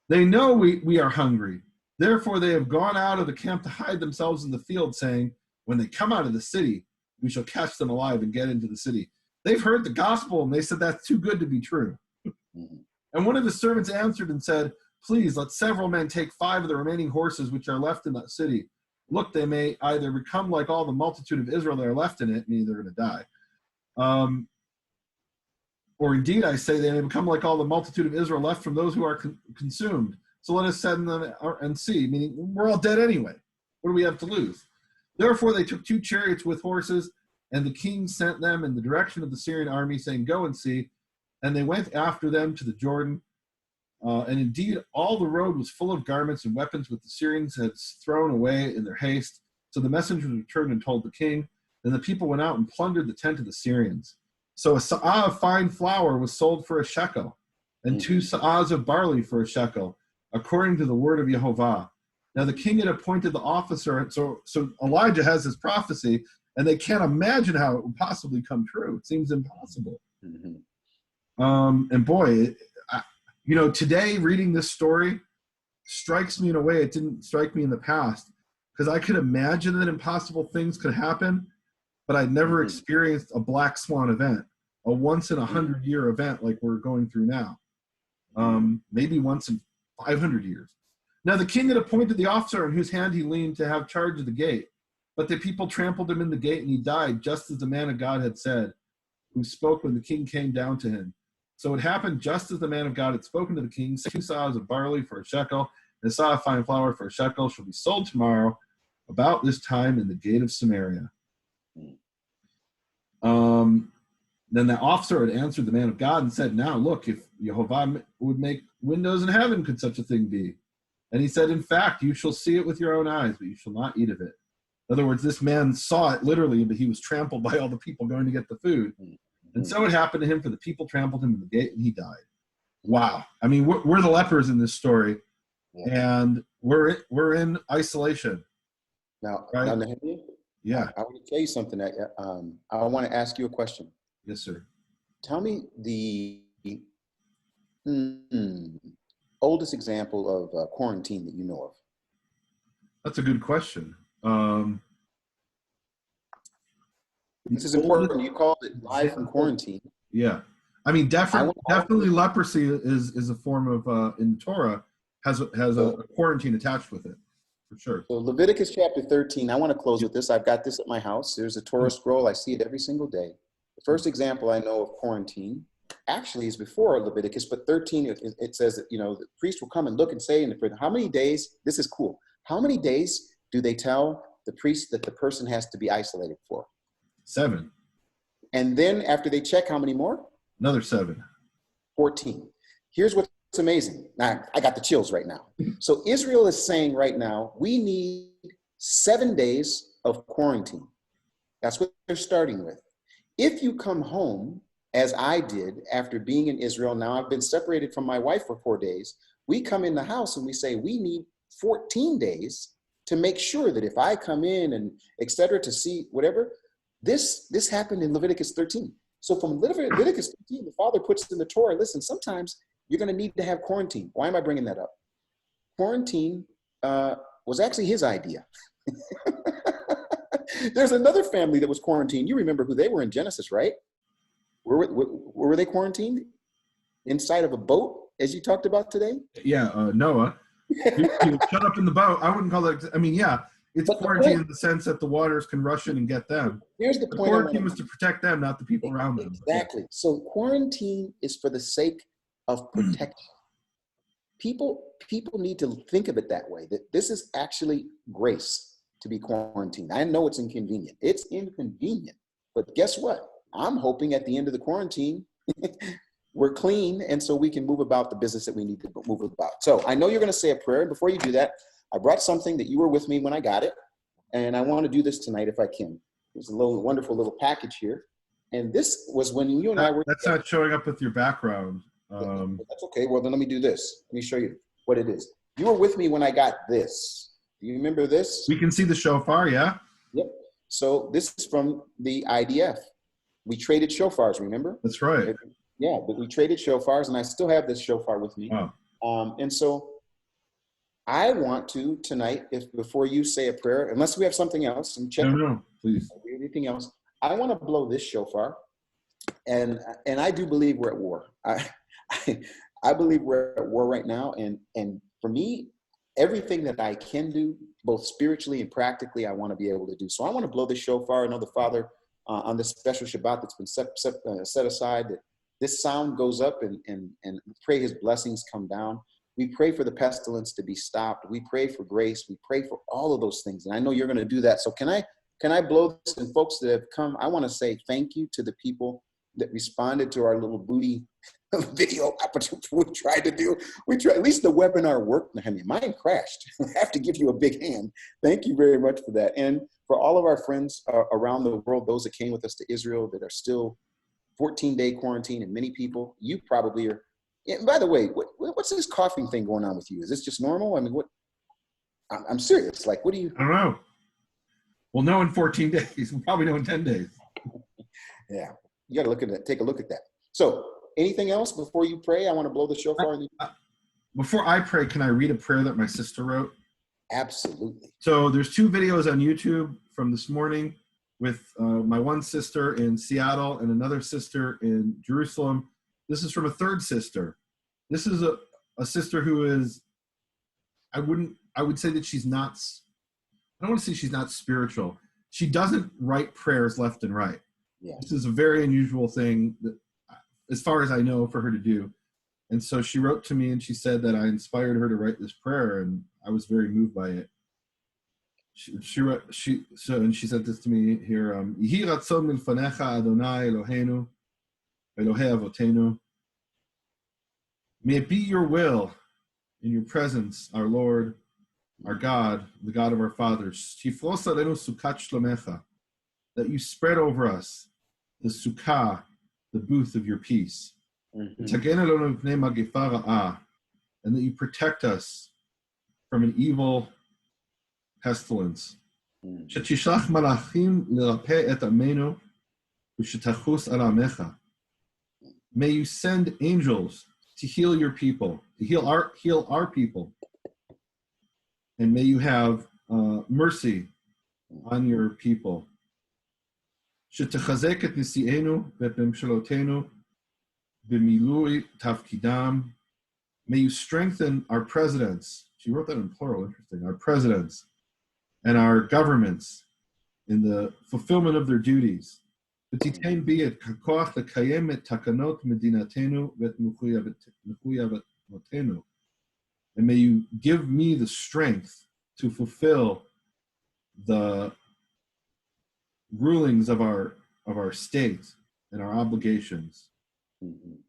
They know we are hungry, Therefore they have gone out of the camp to hide themselves in the field, saying, when they come out of the city, we shall catch them alive and get into the city. They've heard the gospel, and they said that's too good to be true. And one of his servants answered and said, please let several men take 5 of the remaining horses which are left in that city. Look, they may either become like all the multitude of Israel that are left in it, meaning they're going to die. Or indeed, I say, they may become like all the multitude of Israel left from those who are consumed. So let us send them and see, meaning we're all dead anyway. What do we have to lose? Therefore they took 2 chariots with horses, and the king sent them in the direction of the Syrian army, saying, go and see. And they went after them to the Jordan. And indeed, all the road was full of garments and weapons which the Syrians had thrown away in their haste. So the messengers returned and told the king. Then the people went out and plundered the tent of the Syrians. So a sa'ah of fine flour was sold for a shekel, and 2 sa'ahs of barley for a shekel, according to the word of Yehovah. Now the king had appointed the officer. So Elijah has his prophecy, and they can't imagine how it would possibly come true. It seems impossible. And boy, today reading this story strikes me in a way it didn't strike me in the past, because I could imagine that impossible things could happen, but I'd never experienced a black swan event, a once in 100-year event like we're going through now. Maybe once in 500 years. Now the king had appointed the officer on whose hand he leaned to have charge of the gate, but the people trampled him in the gate, and he died, just as the man of God had said, who spoke when the king came down to him. So it happened just as the man of God had spoken to the king, 2 sa'ahs of barley for a shekel, and a sa'ah of fine flour for a shekel shall be sold tomorrow about this time in the gate of Samaria. Then the officer had answered the man of God and said, now look, if Yehovah would make windows in heaven, could such a thing be? And he said, in fact, you shall see it with your own eyes, but you shall not eat of it. In other words, this man saw it literally, but he was trampled by all the people going to get the food. And so it happened to him, for the people trampled him in the gate, and he died. Wow. I mean, we're the lepers in this story, and we're in isolation.
Now,
right?
Nehemia,
yeah.
I want to tell you something. I want to ask you a question.
Yes, sir.
Tell me the oldest example of quarantine that you know of.
That's a good question.
This is important. You called it life from quarantine.
Yeah. I mean, definitely leprosy is a form of, in the Torah, has a quarantine attached with it, for sure.
So Leviticus chapter 13, I want to close with this. I've got this at my house. There's a Torah scroll. I see it every single day. The first example I know of quarantine actually is before Leviticus, but 13, it says that, the priest will come and look and say, how many days, this is cool, how many days do they tell the priest that the person has to be isolated for?
7.
And then after they check, how many more?
Another 7.
14. Here's what's amazing. Now, I got the chills right now. So Israel is saying right now, we need 7 days of quarantine. That's what they're starting with. If you come home, as I did after being in Israel, now I've been separated from my wife for 4 days, we come in the house and we say, we need 14 days to make sure that if I come in and et cetera to see whatever, this happened in Leviticus 13. So from Leviticus 13, the Father puts in the Torah, listen, sometimes you're going to need to have quarantine. Why am I bringing that up? Quarantine was actually his idea. There's another family that was quarantined. You remember who they were in Genesis, right? Were they quarantined? Inside of a boat, as you talked about today?
Yeah, Noah. He was shut up in the boat. I wouldn't call it, I mean, yeah, it's quarantine in the sense that the waters can rush in and get them.
Here's the point.
Quarantine was to protect them, not the people around them.
Exactly. So quarantine is for the sake of protection. People need to think of it that way, that this is actually grace to be quarantined. I know it's inconvenient. It's inconvenient. But guess what? I'm hoping at the end of the quarantine, we're clean, and so we can move about the business that we need to move about. So I know you're going to say a prayer. Before you do that, I brought something that you were with me when I got it, and I want to do this tonight if I can. There's a little wonderful little package here. And this was when you and I were...
That's not showing up with your background.
That's okay. Well, then let me do this. Let me show you what it is. You were with me when I got this. Do you remember this?
We can see the shofar, yeah?
Yep. So this is from the IDF. We traded shofars, remember?
That's right.
Yeah, but we traded shofars, and I still have this shofar with me.
Wow.
And so I want to tonight, if before you say a prayer, unless we have something else, and check
No, please.
anything else, I want to blow this shofar, and I do believe we're at war. I believe we're at war right now, and for me, everything that I can do, both spiritually and practically, I want to be able to do. So I want to blow this shofar. I know the Father on this special Shabbat that's been set aside, that this sound goes up, and pray His blessings come down. We pray for the pestilence to be stopped. We pray for grace. We pray for all of those things. And I know you're going to do that. So can I blow this? And folks that have come, I want to say thank you to the people that responded to our little booty video we tried to do. At least the webinar worked. Nehemia, mine crashed. I have to give you a big hand. Thank you very much for that. And for all of our friends around the world, those that came with us to Israel that are still 14-day quarantine, and many people, you probably are. Yeah, by the way, what's this coughing thing going on with you? Is this just normal? I mean, what? I'm serious. Like, what do you?
I don't know. We'll know in 14 days. We'll probably know in 10 days.
Yeah, you got to look at that. Take a look at that. So, anything else before you pray? I want to blow the shofar.
Before I pray, can I read a prayer that my sister wrote?
Absolutely.
So there's 2 videos on YouTube from this morning with my one sister in Seattle and another sister in Jerusalem. This is from a third sister. This is a sister who is, I would say that she's not, I don't want to say she's not spiritual. She doesn't write prayers left and right.
Yeah.
This is a very unusual thing, that, as far as I know, for her to do. And so she wrote to me and she said that I inspired her to write this prayer, and I was very moved by it. She said this to me here. Yehi ratzon milfanecha Adonai Eloheinu, Elohei Avotenu. May it be your will in your presence, our Lord, our God, the God of our fathers, Tifros alenu sukat shlomecha, that you spread over us the sukkah, the booth of your peace. Tagen alonu mipnei magefa ra'ah, and that you protect us from an evil pestilence. Shetishlach malachim lirapeh et amenu u'shetachus al amecha. May you send angels to heal your people, to heal our people, and may you have mercy on your people. Shetachazek et nisienu v'et memshalotenu b'milui tafkidam. May you strengthen our presidents. She wrote that in plural, interesting. Our presidents and our governments in the fulfillment of their duties. ותיתן בי את הכוח לקיים את תקנות מדינתנו ואת מחויבותינו. And may you give me the strength to fulfill the rulings of our state and our obligations.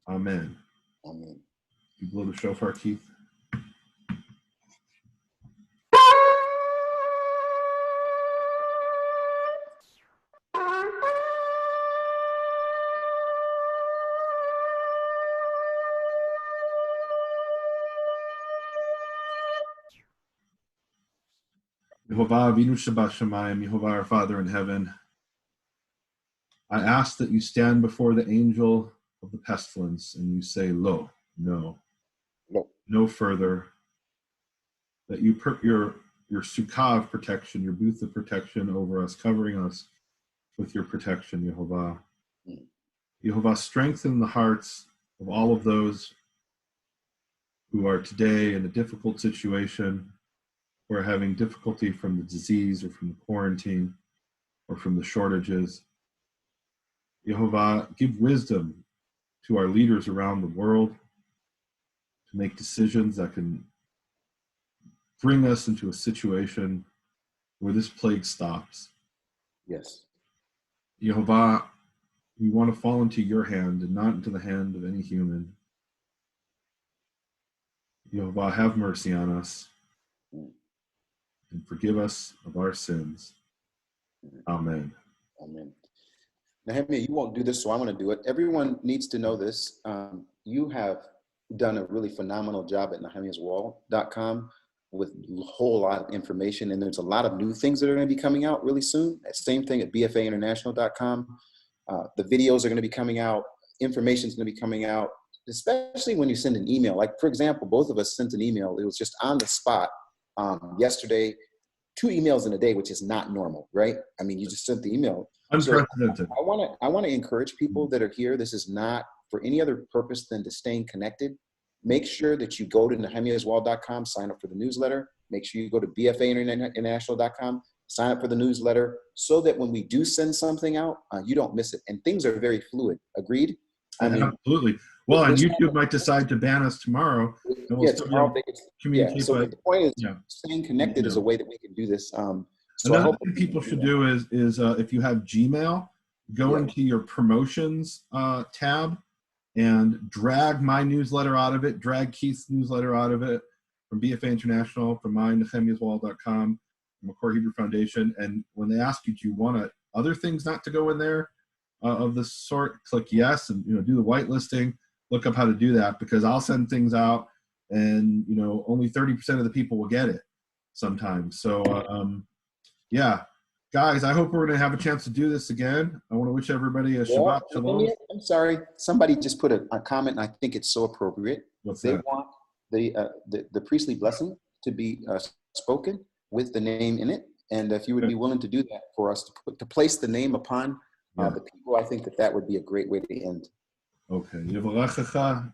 Amen.
Amen.
You blow the shofar, Keith. Yehovah Avinu Shabbat Yehovah our Father in heaven, I ask that you stand before the angel of the pestilence and you say, Lo, no, no further. That you put your sukkah of protection, your booth of protection over us, covering us with your protection, Yehovah. Yehovah, strengthen the hearts of all of those who are today in a difficult situation, who are having difficulty from the disease or from the quarantine or from the shortages. Yehovah, give wisdom to our leaders around the world to make decisions that can bring us into a situation where this plague stops.
Yes.
Yehovah, we want to fall into your hand and not into the hand of any human. Yehovah, have mercy on us and forgive us of our sins. Amen.
Amen. Nehemia, you won't do this, so I'm going to do it. Everyone needs to know this. You have done a really phenomenal job at nehemiaswall.com with a whole lot of information, and there's a lot of new things that are going to be coming out really soon. Same thing at bfainternational.com. The videos are going to be coming out. Information is going to be coming out, especially when you send an email. Like, for example, both of us sent an email. It was just on the spot. Yesterday, 2 emails in a day, which is not normal, right? I mean, you just sent the email.
Unprecedented.
So I want to encourage people that are here. This is not for any other purpose than to staying connected. Make sure that you go to nehemiaswall.com, sign up for the newsletter. Make sure you go to bfainternational.com, sign up for the newsletter, so that when we do send something out, you don't miss it. And things are very fluid. Agreed? I mean,
absolutely. Well, and YouTube might decide to ban us tomorrow, and we'll still be able to communicate.
So the point is, staying connected is a way that we can do this.
Another thing people should do is if you have Gmail, go into your promotions tab and drag my newsletter out of it, drag Keith's newsletter out of it, from BFA International, from mine, nehemiaswall.com, from McCoy Hebrew Foundation. And when they ask you, do you want other things not to go in there of this sort, click yes, and do the whitelisting. Look up how to do that, because I'll send things out and only 30% of the people will get it sometimes. So yeah, guys, I hope we're going to have a chance to do this again. I want to wish everybody a Shabbat Shalom.
I'm sorry, somebody just put a comment, and I think it's so appropriate.
What's
they
that?
Want the priestly blessing to be spoken with the name in it, and if you would be willing to do that for us, to place the name upon the people, I think that would be a great way to end.
Okay. Yevarechecha,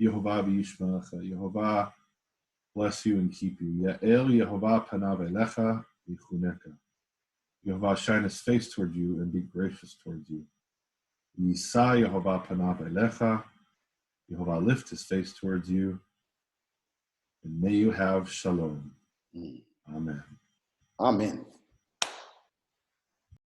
Yehovah v'yishmerecha. Yehovah bless you and keep you. Ya'el Yehovah panav elecha v'chuneka. Yehovah shine his face toward you and be gracious towards you. Yisa Yehovah panav elecha. Yehovah lift his face towards you. And may you have shalom. Amen.
Amen.